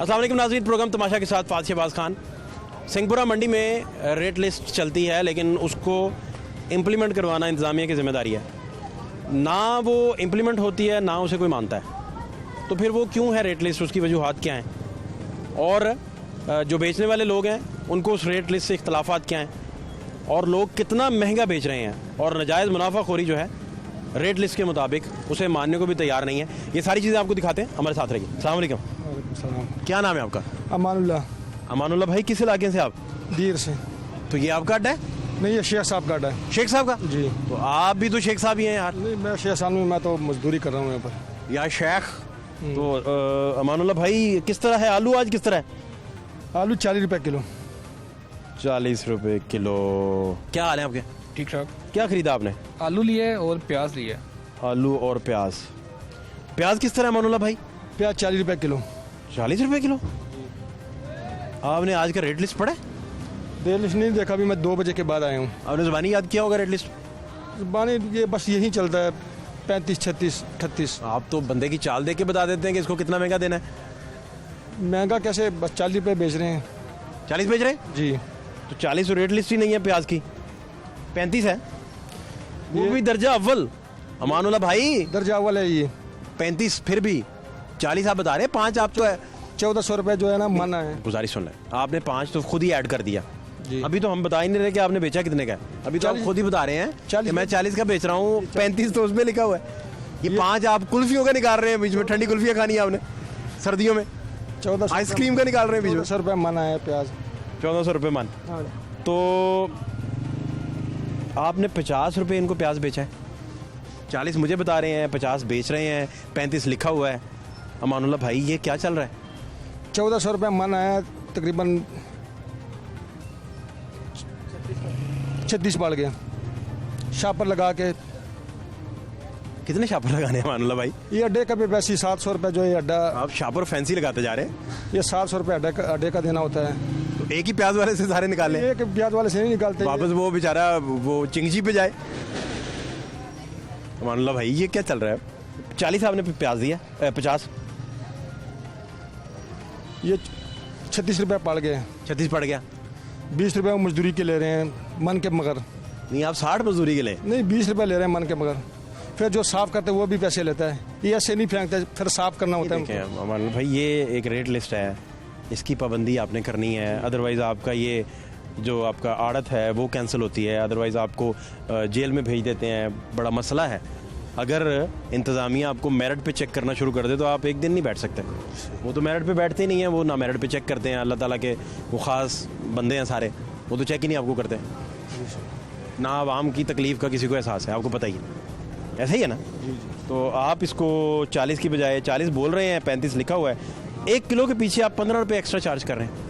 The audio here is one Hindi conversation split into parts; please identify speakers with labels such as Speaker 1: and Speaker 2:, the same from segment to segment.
Speaker 1: अस्सलाम वालेकुम नाज़रीन, प्रोग्राम तमाशा के साथ फात शहबाज खान। सिंहपुरा मंडी में रेट लिस्ट चलती है, लेकिन उसको इम्प्लीमेंट करवाना इंतज़ामिया की ज़िम्मेदारी है। ना वो इम्प्लीमेंट होती है, ना उसे कोई मानता है। तो फिर वो क्यों है रेट लिस्ट, उसकी वजूहात क्या हैं, और जो बेचने वाले लोग हैं उनको उस रेट लिस्ट से इख्तलाफात क्या हैं, और लोग कितना महंगा बेच रहे हैं, और नाजायज़ मुनाफाखोरी जो है रेट लिस्ट के मुताबिक उसे मानने को भी तैयार नहीं है। ये सारी चीज़ें आपको दिखाते हैं, हमारे साथ रहिए। अस्सलाम वालेकुम। क्या नाम है आपका?
Speaker 2: अमानुल्लाह।
Speaker 1: अमानुल्लाह भाई, किस इलाके से आप?
Speaker 2: दीर से।
Speaker 1: तो ये आपका अड्डा है?
Speaker 2: नहीं, ये शेख साहब का अड्डा है।
Speaker 1: शेख साहब का?
Speaker 2: जी।
Speaker 1: तो आप भी तो शेख साहब ही हैं यार।
Speaker 2: नहीं, मैं शेख साहब में, मैं तो मजदूरी कर रहा हूँ यहाँ पर।
Speaker 1: यार शेख। तो अमानुल्लाह भाई, किस तरह है आलू आज, किस तरह है?
Speaker 2: आलू 40 रुपये किलो।
Speaker 1: 40 रुपये किलो। क्या हाल है आपके?
Speaker 3: ठीक ठाक।
Speaker 1: क्या खरीदा आपने?
Speaker 3: आलू लिए और प्याज लिए।
Speaker 1: आलू और प्याज। प्याज किस तरह है अमानुल्लाह भाई?
Speaker 2: प्याज 40 रुपये किलो।
Speaker 1: 40 रुपये किलो? आपने आज का रेट लिस्ट पढ़ा है?
Speaker 2: रेट लिस्ट नहीं देखा, अभी मैं 2 बजे के बाद आया हूँ।
Speaker 1: आपने ज़ुबानी याद किया होगा रेट लिस्ट?
Speaker 2: बानी ये बस यही चलता है, 35, 36, 38।
Speaker 1: आप तो बंदे की चाल देख के बता देते हैं कि इसको कितना महंगा देना है।
Speaker 2: महंगा कैसे, बस 40 रुपये बेच रहे हैं।
Speaker 1: 40 बेच रहे हैं?
Speaker 2: जी।
Speaker 1: तो 40 रेट लिस्ट ही नहीं है प्याज की, 35 है। वो भी दर्जा अव्वल अमानुल्लाह भाई,
Speaker 2: दर्जा अव्वल है ये।
Speaker 1: 35 फिर भी 40 आप बता रहे हैं, 5 आप तो है।
Speaker 2: 1400 रुपये जो है ना मना है।
Speaker 1: गुजारिश सुन रहे, आपने 5 तो खुद ही ऐड कर दिया।
Speaker 2: जी।
Speaker 1: अभी तो हम बता ही नहीं रहे कि आपने बेचा कितने का है। अभी तो आप
Speaker 2: 40
Speaker 1: खुद ही बता रहे हैं
Speaker 2: 40
Speaker 1: कि मैं 40 का बेच रहा हूँ, 35 तो उसमें लिखा हुआ है। ये 5 आप कुल्फियों का निकाल रहे हैं बीच में, ठंडी कुल्फियाँ खानी है आपने सर्दियों में,
Speaker 2: 1400
Speaker 1: आइसक्रीम का निकाल रहे हैं बीच में।
Speaker 2: 1400 रुपये मना है प्याज।
Speaker 1: 1400 रुपये मन। तो आपने 50 रुपये इनको प्याज बेचा है, 40 मुझे बता रहे हैं, 50 बेच रहे हैं, 35 लिखा हुआ है। अमानुल्लाह भाई, ये क्या चल रहा है?
Speaker 2: 1400 रुपये मन आया, तकरीबन 36 बढ़ गया। शापर लगा के।
Speaker 1: कितने शापर लगाने हैं अमानुल्लाह भाई?
Speaker 2: ये अड्डे का भी वैसे 700 रुपये जो ये अड्डा,
Speaker 1: आप शापर फैंसी लगाते जा रहे हैं।
Speaker 2: ये 700 रुपये अड्डे का देना होता है।
Speaker 1: तो एक ही प्याज वाले से सारे निकाले,
Speaker 2: एक ब्याज वाले से नहीं निकालते
Speaker 1: वापस वो बेचारा वो चिंगजी पे जाए। अमानुल्लाह भाई, ये क्या चल रहा है? 40 आपने प्याज दिया, 50,
Speaker 2: ये 36 रुपये पड़ गए।
Speaker 1: 36 पड़ गया।
Speaker 2: 20 रुपये मजदूरी के ले रहे हैं मन के, मगर
Speaker 1: नहीं, आप 60 मजदूरी के लिए?
Speaker 2: नहीं, 20 रुपये ले रहे हैं मन के, मगर फिर जो साफ करते हैं वो भी पैसे लेता है। ये ऐसे नहीं फेंकते, फिर साफ करना होता है।
Speaker 1: अमानुल्लाह भाई, ये एक रेट लिस्ट है, इसकी पाबंदी आपने करनी है, अदरवाइज़ आपका ये जो आपका आड़त है वो कैंसिल होती है, अदरवाइज़ आपको जेल में भेज देते हैं। बड़ा मसला है। अगर इंतज़ामिया आपको मेरिट पे चेक करना शुरू कर दे तो आप एक दिन नहीं बैठ सकते। वो तो मेरिट पे बैठते ही नहीं हैं, वो ना मेरिट पे चेक करते हैं। अल्लाह ताला के वो ख़ास बंदे हैं सारे, वो तो चेक ही नहीं आपको करते। ना आवाम की तकलीफ़ का किसी को एहसास है, आपको पता ही है। ऐसा ही है ना? तो आप इसको 40 की बजाय 40 बोल रहे हैं, 35 लिखा हुआ है। 1 किलो के पीछे आप 15 रुपये एक्स्ट्रा चार्ज कर रहे हैं।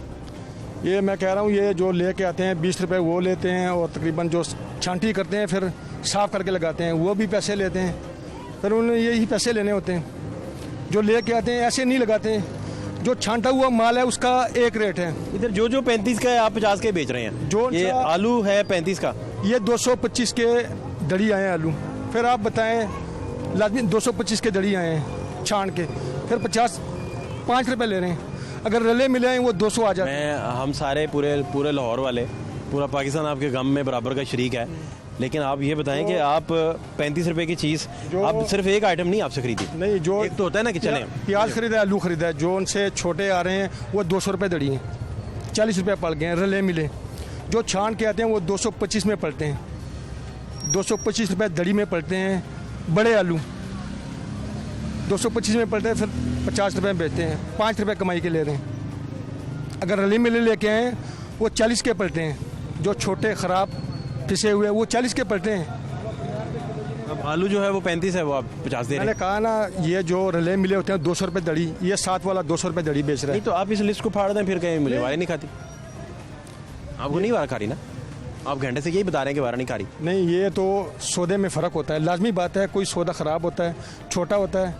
Speaker 2: ये मैं कह रहा हूँ, ये जो लेके आते हैं 20 रुपये वो लेते हैं, और तकरीबन जो छांटी करते हैं फिर साफ करके लगाते हैं वो भी पैसे लेते हैं। फिर उन्हें यही पैसे लेने होते हैं। जो लेके आते हैं ऐसे नहीं लगाते हैं। जो छांटा हुआ माल है उसका एक रेट है।
Speaker 1: इधर जो 35 का है आप 50 के बेच रहे हैं।
Speaker 2: जो
Speaker 1: ये आलू है 35 का,
Speaker 2: ये 225 के दड़ी आए हैं आलू। फिर आप बताएं, लाजमी 225 के दड़ी आए हैं छान के, फिर 5 रुपये ले रहे हैं। अगर रले मिले हैं वो 200 आ जाते हैं।
Speaker 1: हम सारे पूरे लाहौर वाले, पूरा पाकिस्तान आपके गम में बराबर का शरीक है। लेकिन आप ये बताएं कि आप 35 रुपये की चीज़, आप सिर्फ एक आइटम नहीं आपसे खरीदी?
Speaker 2: नहीं, जो
Speaker 1: एक तो होता है ना कि चले
Speaker 2: प्याज खरीदा है, आलू खरीदा है, जो उनसे छोटे आ रहे हैं वो 200 रुपये दड़ी हैं, 40 रुपये पड़ गए हैं रले मिले। जो छान के आते हैं वो 225 में पड़ते हैं, 225 रुपये दड़ी में पड़ते हैं। बड़े आलू 225 में पड़ते हैं, फिर 50 रुपये में बेचते हैं, 5 रुपये कमाई के ले रहे हैं। अगर रले मिले लेके आए वो 40 के पड़ते हैं। जो छोटे ख़राब पिसे हुए वो 40 के पड़ते हैं।
Speaker 1: अब आलू जो है वो 35 है, वो आप 50 दे रहे हैं।
Speaker 2: मैंने कहा ना, ये जो रले मिले होते हैं 200 रुपये दड़ी, ये 7 वाला 200 रुपये दड़ी बेच रहा है।
Speaker 1: नहीं तो आप इस लिस्ट को फाड़ दें, फिर कहीं मुझे वारे नहीं खाती। आपको नहीं वारा खा रही ना? आप घंटे से यही बता रहे हैं कि वारा नहीं खा रही।
Speaker 2: नहीं, ये तो सौदे में फ़र्क होता है, लाजमी बात है। कोई सौदा ख़राब होता है, छोटा होता है,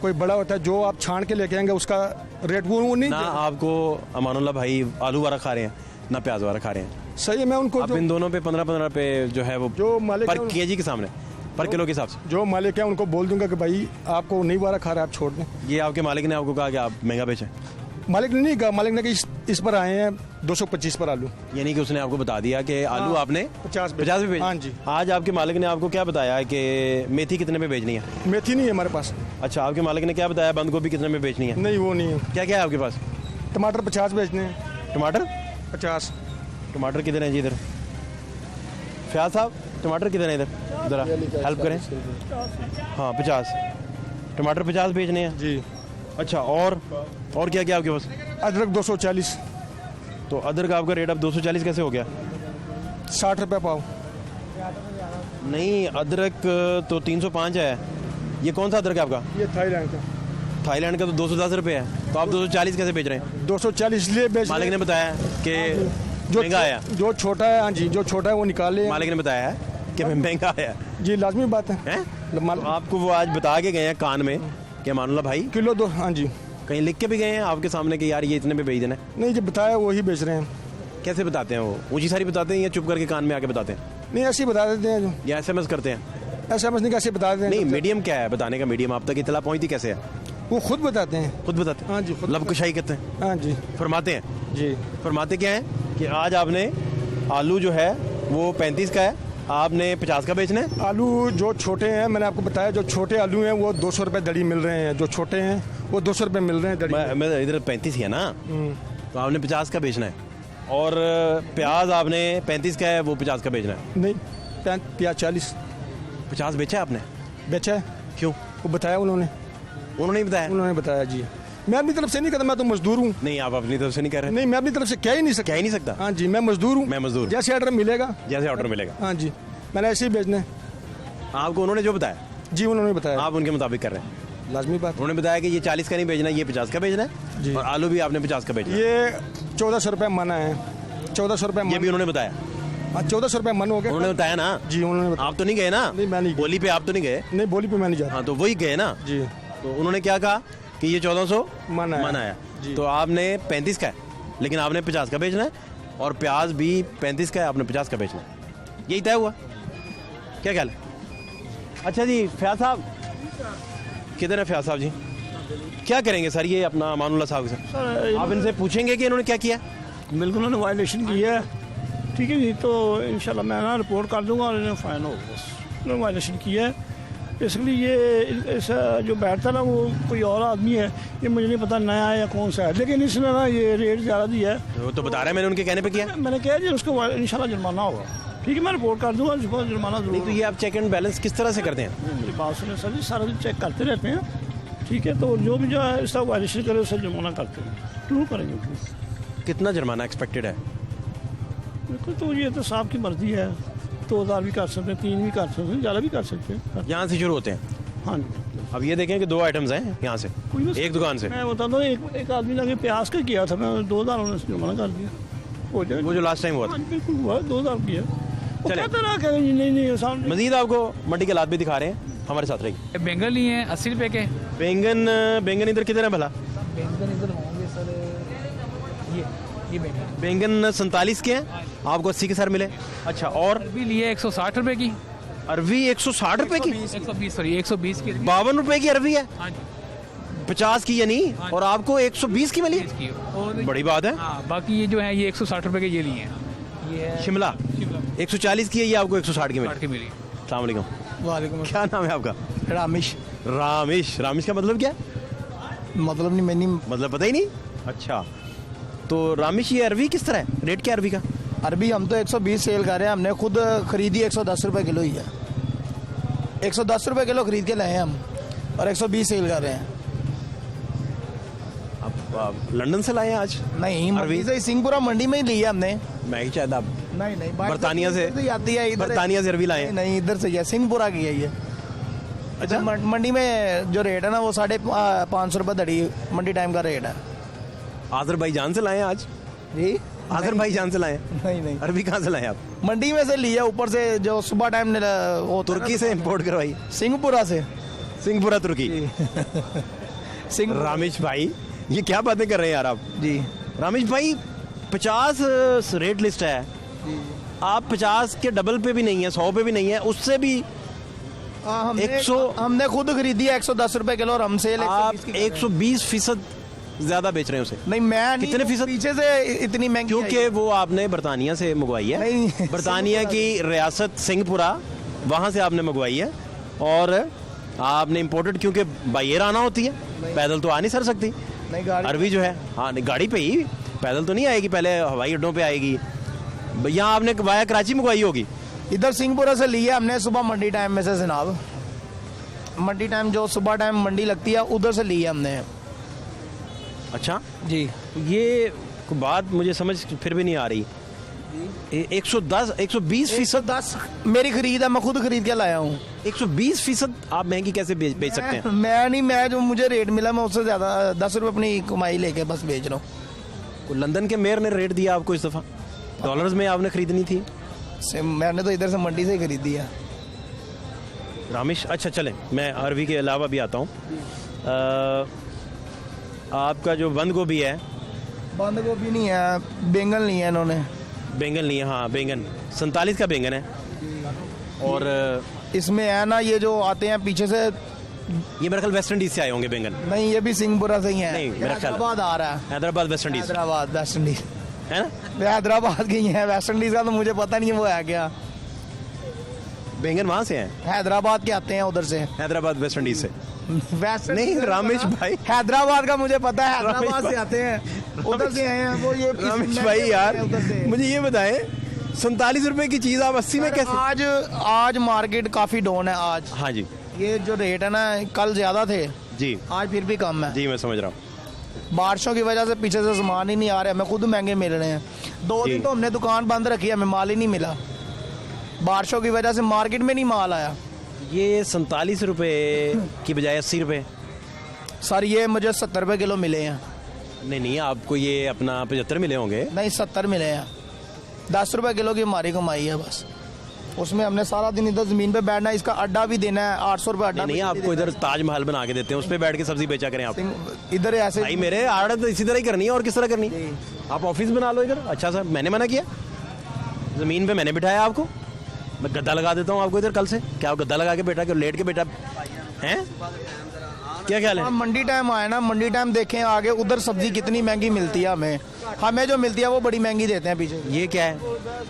Speaker 2: कोई बड़ा होता है। जो आप छान के लेके आएंगे उसका रेट वो नहीं
Speaker 1: ना। आपको अमानुल्लाह भाई आलू वारा खा रहे हैं ना प्याज वारा खा रहे हैं।
Speaker 2: सही है। मैं उनको
Speaker 1: आप इन दोनों पे 15-15 रुपये जो है वो
Speaker 2: जो मालिक
Speaker 1: पर केजी के सामने, पर किलो के हिसाब से
Speaker 2: जो मालिक है उनको बोल दूंगा कि भाई आपको नहीं वारा खा रहा है, आप छोड़ दें।
Speaker 1: ये आपके मालिक ने आपको कहा कि आप महंगा बेचें?
Speaker 2: मालिक ने नहीं कहा, मालिक ने कि इस पर आए हैं 225 पर आलू।
Speaker 1: यानी कि उसने आपको बता दिया कि आलू आपने
Speaker 2: 50
Speaker 1: 50 पे बेच।
Speaker 2: हाँ जी।
Speaker 1: आज आपके मालिक ने आपको क्या बताया है कि मेथी कितने में बेचनी है?
Speaker 2: मेथी नहीं है हमारे पास।
Speaker 1: अच्छा, आपके मालिक ने क्या बताया बंद गोभी कितने में बेचनी है?
Speaker 2: नहीं वो नहीं है।
Speaker 1: क्या क्या है आपके पास?
Speaker 2: टमाटर 50 बेचने हैं।
Speaker 1: टमाटर
Speaker 2: 50।
Speaker 1: टमाटर किधर हैं जी? इधर फयाज साहब, टमाटर किधर हैं? इधर ज़रा हेल्प करें। हाँ 50 टमाटर 50 बेचने हैं
Speaker 2: जी।
Speaker 1: अच्छा, और क्या क्या आपके पास?
Speaker 2: अदरक 240।
Speaker 1: तो अदरक आपका रेट अब 240 कैसे हो गया?
Speaker 2: 60 रुपये पाव।
Speaker 1: नहीं, अदरक तो 305 है। ये कौन सा अदरक है आपका?
Speaker 2: ये थाईलैंड का।
Speaker 1: थाईलैंड का तो 210 रुपये है, तो आप 240 कैसे बेच रहे हैं?
Speaker 2: 240 इसलिए बेच रहे
Speaker 1: मालिक ने बताया कि
Speaker 2: जो
Speaker 1: महंगा आया।
Speaker 2: जो छोटा है, हाँ जी, जो छोटा है वो निकाले।
Speaker 1: मालिक ने बताया है कि महंगा आया
Speaker 2: जी, लाजमी बात है।
Speaker 1: है? तो आपको वो आज बता के गए हैं कान में कि मानुल्लाह भाई
Speaker 2: किलो 2। हाँ जी।
Speaker 1: कहीं लिख के भी गए हैं आपके सामने कि यार ये इतने में बेच देना है?
Speaker 2: नहीं, जो बताया वही बेच रहे हैं।
Speaker 1: कैसे बताते हैं वो? ऊंची सारी बताते हैं या चुप करके कान में आके बताते हैं?
Speaker 2: नहीं, ऐसे ही बता देते हैं जो
Speaker 1: या SMS करते हैं?
Speaker 2: SMS नहीं, कैसे बता देते हैं।
Speaker 1: नहीं, मीडियम क्या है बताने का? मीडियम आप तक इतला पहुंचती कैसे है?
Speaker 2: वो खुद बताते हैं।
Speaker 1: खुद बताते हैं?
Speaker 2: हाँ जी, खुद।
Speaker 1: लब कुशाई करते हैं,
Speaker 2: हाँ जी।
Speaker 1: फरमाते हैं
Speaker 2: जी।
Speaker 1: फरमाते क्या है कि आज आपने आलू जो है वो 35 का है, आपने 50 का बेचना है।
Speaker 2: आलू जो छोटे हैं, मैंने आपको बताया, जो छोटे आलू हैं वो 200 रुपये दड़ी मिल रहे हैं। जो छोटे हैं वो 200 रुपये मिल रहे हैं दड़ी।
Speaker 1: मैं इधर 35 ही है ना, तो आपने 50 का बेचना है। और प्याज आपने 35 का है, वो 50 का बेचना है।
Speaker 2: नहीं, प्याज 40
Speaker 1: 50 बेचा है आपने?
Speaker 2: बेचा है।
Speaker 1: क्यों?
Speaker 2: वो बताया उन्होंने
Speaker 1: बताया?
Speaker 2: उन्होंने बताया जी। मैं अपनी तरफ से नहीं करता, मैं तो मजदूर हूँ।
Speaker 1: नहीं, आप अपनी तरफ से नहीं कर रहे?
Speaker 2: नहीं, मैं अपनी तरफ से कह ही नहीं सकता।
Speaker 1: कह ही नहीं सकता?
Speaker 2: हाँ जी, मैं मजदूर हूँ।
Speaker 1: मैं मजदूर।
Speaker 2: जैसे ऑर्डर मिलेगा,
Speaker 1: जैसे ऑर्डर मिलेगा।
Speaker 2: हाँ जी, मैंने ऐसे ही बेचना है।
Speaker 1: आपको उन्होंने जो बताया
Speaker 2: जी, उन्होंने बताया।
Speaker 1: आप उनके मुताबिक कर रहे हैं?
Speaker 2: लाजमी बात।
Speaker 1: उन्होंने बताया कि ये 40 का नहीं बेचना, ये 50 का बेचना
Speaker 2: जी।
Speaker 1: है, और आलू भी आपने 50 का बेचना है।
Speaker 2: ये 1400 रुपये मन है। 1400 रुपये
Speaker 1: ये भी उन्होंने बताया?
Speaker 2: हाँ, 1400 रुपये मन हो गया।
Speaker 1: उन्होंने बताया ना?
Speaker 2: जी, उन्होंने बताया।
Speaker 1: आप तो नहीं गए ना?
Speaker 2: नहीं, मैं नहीं गया।
Speaker 1: बोली पे आप तो नहीं गए?
Speaker 2: नहीं, बोली पे मैं नहीं जाता।
Speaker 1: हाँ, तो वही गए ना
Speaker 2: जी।
Speaker 1: तो उन्होंने क्या कहा कि ये 1400
Speaker 2: मन
Speaker 1: आया।
Speaker 2: जी।
Speaker 1: तो आपने 35 का है, लेकिन आपने 50 का बेचना है, और प्याज भी 35 का है, आपने 50 का बेचना है। यही तय हुआ? क्या ख्याल है? अच्छा जी, फयाज साहब किधर है? फयाज साहब जी क्या करेंगे सर? ये अपना मानुल्लाह साहब से आप इनसे पूछेंगे कि इन्होंने क्या किया?
Speaker 4: बिल्कुल उन्होंने वायलेशन की है, ठीक है जी। तो इंशाल्लाह मैं ना रिपोर्ट कर दूंगा और इन्हें फाइन हो, बस उन्होंने वायलेशन की है। इसलिए ये ऐसा जो बैठता ना वो कोई और आदमी है, ये मुझे नहीं पता नया है या कौन सा है, लेकिन इसने ना ये रेट ज़्यादा दिया है।
Speaker 1: वो तो बता रहे हैं, मैंने उनके कहने पे किया।
Speaker 4: मैंने कहा जी उसको इंशाल्लाह जुर्माना होगा, ठीक है, मैं रिपोर्ट कर दूंगा, उसको जुर्माना
Speaker 1: नहीं
Speaker 4: जरूर।
Speaker 1: तो ये आप चेक एंड बैलेंस किस तरह से करते हैं?
Speaker 4: मेरी बात सुने सर जी, सारा दिन चेक करते रहते हैं, ठीक है। तो जो भी जो है इसका वायलेशन करे उससे जुर्माना करते हैं, क्यों करेंगे?
Speaker 1: कितना जुर्माना एक्सपेक्टेड है?
Speaker 4: बिल्कुल, तो ये तो साहब की मर्जी है। 2000 भी कर सकते हैं, 3 भी कर सकते हैं, ज़्यादा भी कर सकते हैं।
Speaker 1: यहाँ से शुरू होते हैं?
Speaker 4: हाँ जी।
Speaker 1: अब ये देखें कि 2 आइटम्स हैं यहाँ से,
Speaker 4: कोई ना,
Speaker 1: एक दुकान से।
Speaker 4: मैं बता दूँ, एक आदमी ने प्याज का किया था, मैं 2000 उन्होंने जुर्माना कर दिया, हो जाएगा।
Speaker 1: वो जो लास्ट टाइम हुआ था।
Speaker 4: हाँ, बिल्कुल हुआ, 2000 किया। वो
Speaker 1: चले।
Speaker 4: कहते रहा कि नहीं सामने।
Speaker 1: मजीद आपको मंडी के हालात भी दिखा रहे हैं, हमारे साथ रहिए।
Speaker 3: बैंगन लिए हैं 80 रुपए के।
Speaker 1: बैंगन इधर किधर है भला?
Speaker 3: बैंगन इधर होंगे सर, ये बैंगन
Speaker 1: बैंगन 47 के हैं, आपको 80 के सर मिले। अच्छा, और
Speaker 3: अरबी लिए 160 रुपए की।
Speaker 1: अरवी 160 रुपए की?
Speaker 3: 120 सॉरी 120 की।
Speaker 1: 52 रुपए की अरवी है,
Speaker 3: हाँ जी,
Speaker 1: 50 की यानी, और आपको 120 की मिली?
Speaker 3: 20 की। और
Speaker 1: बड़ी बात है।
Speaker 3: हाँ, बाकी ये जो है ये 160 रुपए के ये लिए हैं। ये है
Speaker 1: शिमला 140 की है, ये आपको 160 की मिली।
Speaker 3: 60 की मिली।
Speaker 1: अस्सलाम वालेकुम।
Speaker 5: वालेकुम
Speaker 1: क्या नाम है आपका?
Speaker 5: रामिश।
Speaker 1: रामिश का मतलब क्या?
Speaker 5: मतलब नहीं, मैंने
Speaker 1: मतलब पता ही नहीं। अच्छा, तो रामिश ये अरवी किस तरह है? रेट क्या अरवी का?
Speaker 5: अरबी हम तो 120 सेल कर रहे हैं, हमने खुद खरीदी 110 रुपये किलो ही है। 110 रुपये किलो खरीद के लाए हैं हम, और 120 सेल कर रहे हैं।
Speaker 1: आप लंदन से लाए हैं आज?
Speaker 5: नहीं,
Speaker 1: अरवी
Speaker 5: मंडी से, सिंहपुरा मंडी में ही ली है हमने।
Speaker 1: मैं ही चाहता,
Speaker 5: नहीं,
Speaker 1: बरतानिया से
Speaker 5: आती है इधर।
Speaker 1: बरतानिया से अरवी लाए हैं?
Speaker 5: नहीं, इधर से ही है, सिंहपुरा की है ये। अच्छा, मंडी में जो रेट है ना वो 550 रुपये दड़ी मंडी टाइम का रेट है।
Speaker 1: आज़रबाईजान से लाए हैं आज?
Speaker 5: जी,
Speaker 1: आज़रबाईजान से लाए हैं?
Speaker 5: नहीं,
Speaker 1: अरवी कहाँ से लाए आप?
Speaker 5: मंडी में से लिया, ऊपर से जो सुबह टाइम वो
Speaker 1: तुर्की से इंपोर्ट करवाई?
Speaker 5: सिंहपुरा से।
Speaker 1: सिंहपुरा तुर्की।
Speaker 5: सिंह
Speaker 1: रामिश भाई, ये क्या बातें कर रहे हैं यार आप?
Speaker 5: जी,
Speaker 1: रामिश भाई 50 रेट लिस्ट है, आप 50 के डबल पे भी नहीं है, 100 पे भी नहीं है, उससे भी
Speaker 5: हमने खुद खरीदी है 110 रुपए किलो, और हम सेल
Speaker 1: आप 120% ज़्यादा बेच रहे हैं उसे?
Speaker 5: नहीं मैं नहीं,
Speaker 1: कितने फीसद?
Speaker 5: पीछे से इतनी महंगी आई
Speaker 1: क्योंकि वो आपने बरतानिया से मंगवाई है।
Speaker 5: नहीं,
Speaker 1: बरतानिया की रियासत सिंहपुरा, वहाँ से आपने मंगवाई है और आपने इम्पोर्टेड, क्योंकि बाई एयर आना होती है, पैदल तो आ नहीं सर सकती।
Speaker 5: नहीं गाड़ी
Speaker 1: अरवी जो है, हाँ नहीं, गाड़ी पे ही, पैदल तो नहीं आएगी, पहले हवाई अड्डों पे आएगी। यहाँ आपने वाया कराची मंगवाई होगी।
Speaker 5: इधर सिंहपुरा से लिया हमने सुबह मंडी टाइम में से जनाब, मंडी टाइम जो सुबह टाइम मंडी लगती है उधर से लिया हमने।
Speaker 1: अच्छा,
Speaker 5: जी
Speaker 1: ये बात मुझे समझ फिर भी नहीं आ रही। 110 120%
Speaker 5: 10 मेरी खरीद है, मैं खुद खरीद के लाया हूँ।
Speaker 1: 120% आप महंगी कैसे बेच सकते हैं?
Speaker 5: मैं जो मुझे रेट मिला मैं उससे ज़्यादा 10 रुपये अपनी कमाई लेके बस बेच रहा हूँ।
Speaker 1: लंदन के मेयर ने रेट दिया आपको इस दफ़ा, डॉलर्स में आपने खरीदनी थी।
Speaker 5: मैंने तो इधर से मंडी से ही खरीदी है।
Speaker 1: रामेश, अच्छा चलें, मैं अरवी के अलावा भी आता हूँ। आपका जो बंद गोभी है,
Speaker 5: बंद गोभी नहीं है, बैंगन नहीं है इन्होंने।
Speaker 1: बैंगन नहीं है, हाँ बैंगन 47 का बैंगन है। और
Speaker 5: इसमें है ना ये जो आते हैं पीछे से,
Speaker 1: ये मेरे ख्याल वेस्ट इंडीज से आए होंगे बैंगन।
Speaker 5: नहीं ये भी सिंहपुरा से ही है।
Speaker 1: नहीं, मेरा ख्याल
Speaker 5: हैदराबाद आ रहा है।
Speaker 1: Hyderabad West Indies
Speaker 5: Hyderabad West Indies
Speaker 1: है ना?
Speaker 5: हैदराबाद की है, वेस्ट इंडीज का तो मुझे पता नहीं है वो है क्या।
Speaker 1: बैंगन वहाँ से हैं,
Speaker 5: हैदराबाद के आते हैं उधर से।
Speaker 1: हैदराबाद वेस्ट इंडीज से।
Speaker 5: वेस्ट
Speaker 1: नहीं रामेश भाई,
Speaker 5: हैदराबाद का मुझे पता है, हैदराबाद
Speaker 1: रमेश
Speaker 5: से आते हैं, उधर से आए हैं वो। ये
Speaker 1: रामेश भाई यार मुझे ये बताएं, 47 रुपए की चीज़ आप 80 में कैसे?
Speaker 5: आज मार्केट काफी डाउन है आज।
Speaker 1: हाँ जी
Speaker 5: ये जो रेट है ना, कल ज्यादा थे,
Speaker 1: जी
Speaker 5: आज फिर भी कम है।
Speaker 1: जी, मैं समझ रहा हूँ।
Speaker 5: बारिशों की वजह से पीछे से सामान ही नहीं आ रहा है, हमें खुद महंगे मिल रहे हैं। 2
Speaker 1: जी।
Speaker 5: दिन तो हमने दुकान बंद रखी है, हमें माल ही नहीं मिला, बारिशों की वजह से मार्केट में नहीं माल आया।
Speaker 1: ये 47 रुपए की बजाय 80 रुपए?
Speaker 5: सर ये मुझे 70 रुपये किलो मिले हैं।
Speaker 1: नहीं, आपको ये अपना 75 मिले होंगे।
Speaker 5: नहीं 70 मिले हैं, 10 रुपये किलो की हमारी कमाई है बस। उसमें हमने सारा दिन इधर जमीन पे बैठना है, इसका अड्डा भी देना है, 800 रुपये अड्डा।
Speaker 1: नहीं, आपको इधर ताजमहल बना के देते हैं, उस पर बैठ के सब्जी बेचा करें आप।
Speaker 5: इधर ऐसे
Speaker 1: भाई मेरे आड़त इसी तरह ही करनी है, और किस तरह करनी? आप ऑफिस बना लो इधर। अच्छा सर, मैंने मना किया? जमीन पे मैंने बिठाया आपको, मैं गद्दा लगा देता हूँ आपको इधर कल से। क्या गद्दा लगा के बैठा, क्यों लेट के बैठा हैं? क्या ख्याल है?
Speaker 5: मंडी टाइम आए ना, मंडी टाइम देखें आगे, उधर सब्जी कितनी महंगी मिलती है हमें जो मिलती है वो बड़ी महंगी देते हैं पीछे।
Speaker 1: ये क्या है?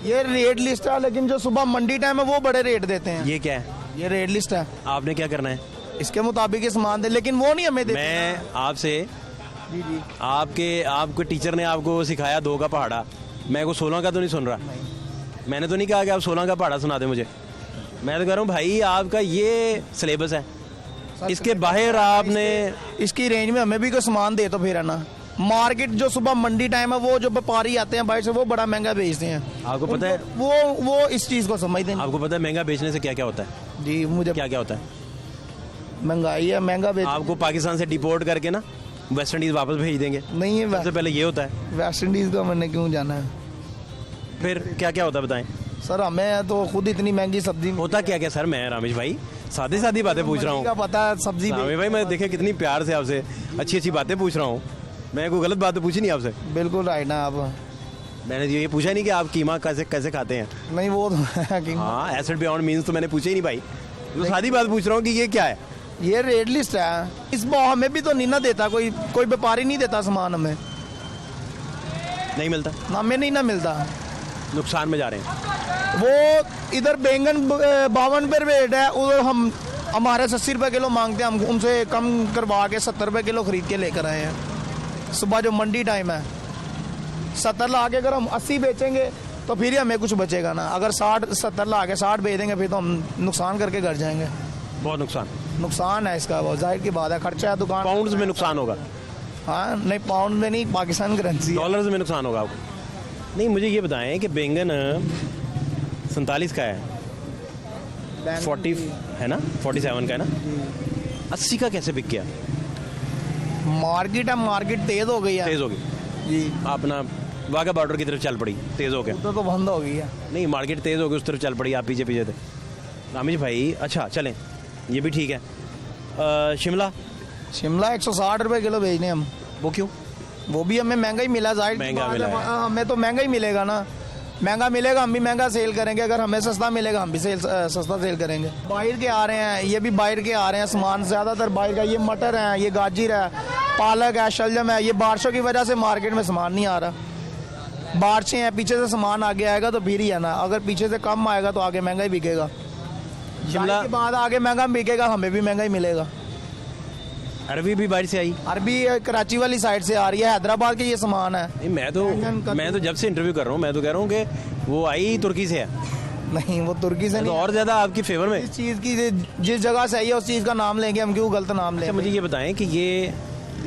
Speaker 5: ये रेट लिस्ट है, लेकिन जो सुबह मंडी टाइम है वो बड़े रेट देते हैं।
Speaker 1: ये क्या है?
Speaker 5: ये रेट लिस्ट है,
Speaker 1: आपने क्या करना है?
Speaker 5: इसके मुताबिक ये सामान दे, लेकिन वो नहीं हमें देते।
Speaker 1: मैं आपसे,
Speaker 5: जी जी
Speaker 1: आपके टीचर ने आपको सिखाया 2 का पहाड़ा, मैं को 16 का तो नहीं सुन रहा। मैंने तो नहीं कहा कि आप 16 का पहाड़ा सुना दें मुझे। मैं तो कह रहा हूँ भाई आपका ये सिलेबस है, इसके बाहर आपने
Speaker 5: इसकी रेंज में हमें भी कोई सामान दे तो फिर है ना। मार्केट जो सुबह मंडी टाइम है, वो जो व्यापारी आते हैं बाहर से, वो बड़ा महंगा बेचते हैं।
Speaker 1: आपको पता है,
Speaker 5: वो इस चीज को समझते हैं।
Speaker 1: आपको पता है महंगा बेचने से क्या क्या होता है?
Speaker 5: जी मुझे
Speaker 1: क्या क्या होता है?
Speaker 5: महंगाई है, महंगा बेच।
Speaker 1: आपको पाकिस्तान से डिपोर्ट करके ना वेस्ट इंडीज वापस भेज देंगे।
Speaker 5: नहीं है
Speaker 1: सबसे पहले ये होता है।
Speaker 5: वेस्ट इंडीज को मैंने क्यों जाना है?
Speaker 1: फिर क्या क्या होता है बताएं?
Speaker 5: सर हमें तो खुद इतनी महंगी सब्जी
Speaker 1: होता क्या क्या सर? मैं रामेश भाई सादी बातें पूछ रहा
Speaker 5: का
Speaker 1: हूँ।
Speaker 5: पता है सब्जी
Speaker 1: रामेश भाई मैं देखे कितनी प्यार से आपसे अच्छी बातें पूछ रहा हूँ, मैं कोई गलत बात तो पूछी नहीं आपसे।
Speaker 5: बिल्कुल राइट ना आप।
Speaker 1: मैंने ये पूछा नहीं कि आप कीमा कैसे खाते हैं।
Speaker 5: नहीं वो तो है कि
Speaker 1: हाँ, एसिड बियॉन्ड मीन्स तो मैंने पूछा ही नहीं भाई। तो सादी बात पूछ रहा हूँ कि ये क्या है?
Speaker 5: ये रेट लिस्ट है। इस भाव हमें भी तो नहीं ना देता कोई व्यापारी नहीं देता सामान, हमें
Speaker 1: नहीं मिलता,
Speaker 5: हमें नहीं ना मिलता,
Speaker 1: नुकसान में जा रहे हैं।
Speaker 5: वो इधर बैंगन 52 रुपये रेट है, उधर हमारे 80 रुपये किलो मांगते हैं, हम उनसे कम करवा के 70 रुपये किलो खरीद के लेकर आए हैं। सुबह जो मंडी टाइम है 70 ला के अगर हम 80 बेचेंगे तो फिर ही हमें कुछ बचेगा ना। अगर 60-70 ला के 60 बेच देंगे फिर तो हम नुकसान करके घर जाएंगे।
Speaker 1: बहुत
Speaker 5: नुकसान है इसका, बहुत जाहिर की बात है, खर्चा है दुकान।
Speaker 1: पाउंड्स में नुकसान होगा?
Speaker 5: हाँ नहीं पाउंड में नहीं, पाकिस्तान करेंसी,
Speaker 1: डॉलर्स में नुकसान होगा आपको। नहीं मुझे ये बताएं कि बैंगन 47 का है, 40 है ना, 47 का है ना, 80 का कैसे बिक गया?
Speaker 5: मार्केट तेज हो गई है।
Speaker 1: तेज हो गई
Speaker 5: जी,
Speaker 1: अपना वाघा बॉर्डर की तरफ चल पड़ी, तेज हो गया।
Speaker 5: उधर तो बंद हो गई है।
Speaker 1: नहीं मार्केट तेज हो गई, उस तरफ चल पड़ी, आप पीछे पीछे थे। रामेश भाई अच्छा चलें, ये भी ठीक है। शिमला
Speaker 5: 160 रुपये किलो बेचने हम।
Speaker 1: वो क्यों?
Speaker 5: वो भी हमें महंगा ही मिला, जाहिर
Speaker 1: महंगा मिला है।
Speaker 5: हमें तो महंगा ही मिलेगा ना, महंगा मिलेगा हम भी महंगा सेल करेंगे, अगर हमें सस्ता मिलेगा हम भी सस्ता सेल करेंगे। बाहर के आ रहे हैं, ये भी बाहर के आ रहे हैं सामान, ज़्यादातर बाहर का। ये मटर है, ये गाजर है, पालक है, शलजम है। ये बारिशों की वजह से मार्केट में सामान नहीं आ रहा। बारिशें हैं, पीछे से सामान आगे आएगा तो फिर ही है ना, अगर पीछे से कम आएगा तो आगे महंगा ही बिकेगा। शिमला के बाद आगे महंगा बिकेगा, हमें भी महंगा ही मिलेगा।
Speaker 1: अरबी भी बाहर से आई?
Speaker 5: अरबी कराची वाली साइड से आ रही है, हैदराबाद के ये सामान है।
Speaker 1: नहीं, मैं तो जब से इंटरव्यू कर रहा हूँ मैं तो कह रहा हूँ कि वो आई तुर्की से है।
Speaker 5: नहीं, वो तुर्की से
Speaker 1: तो
Speaker 5: नहीं।
Speaker 1: और ज्यादा आपकी फेवर में।
Speaker 5: इस चीज़ की जिस जगह से आई है उस चीज़ का नाम लेंगे हम, क्यों गलत नाम
Speaker 1: अच्छा,
Speaker 5: लेंगे?
Speaker 1: मुझे ये बताएं कि ये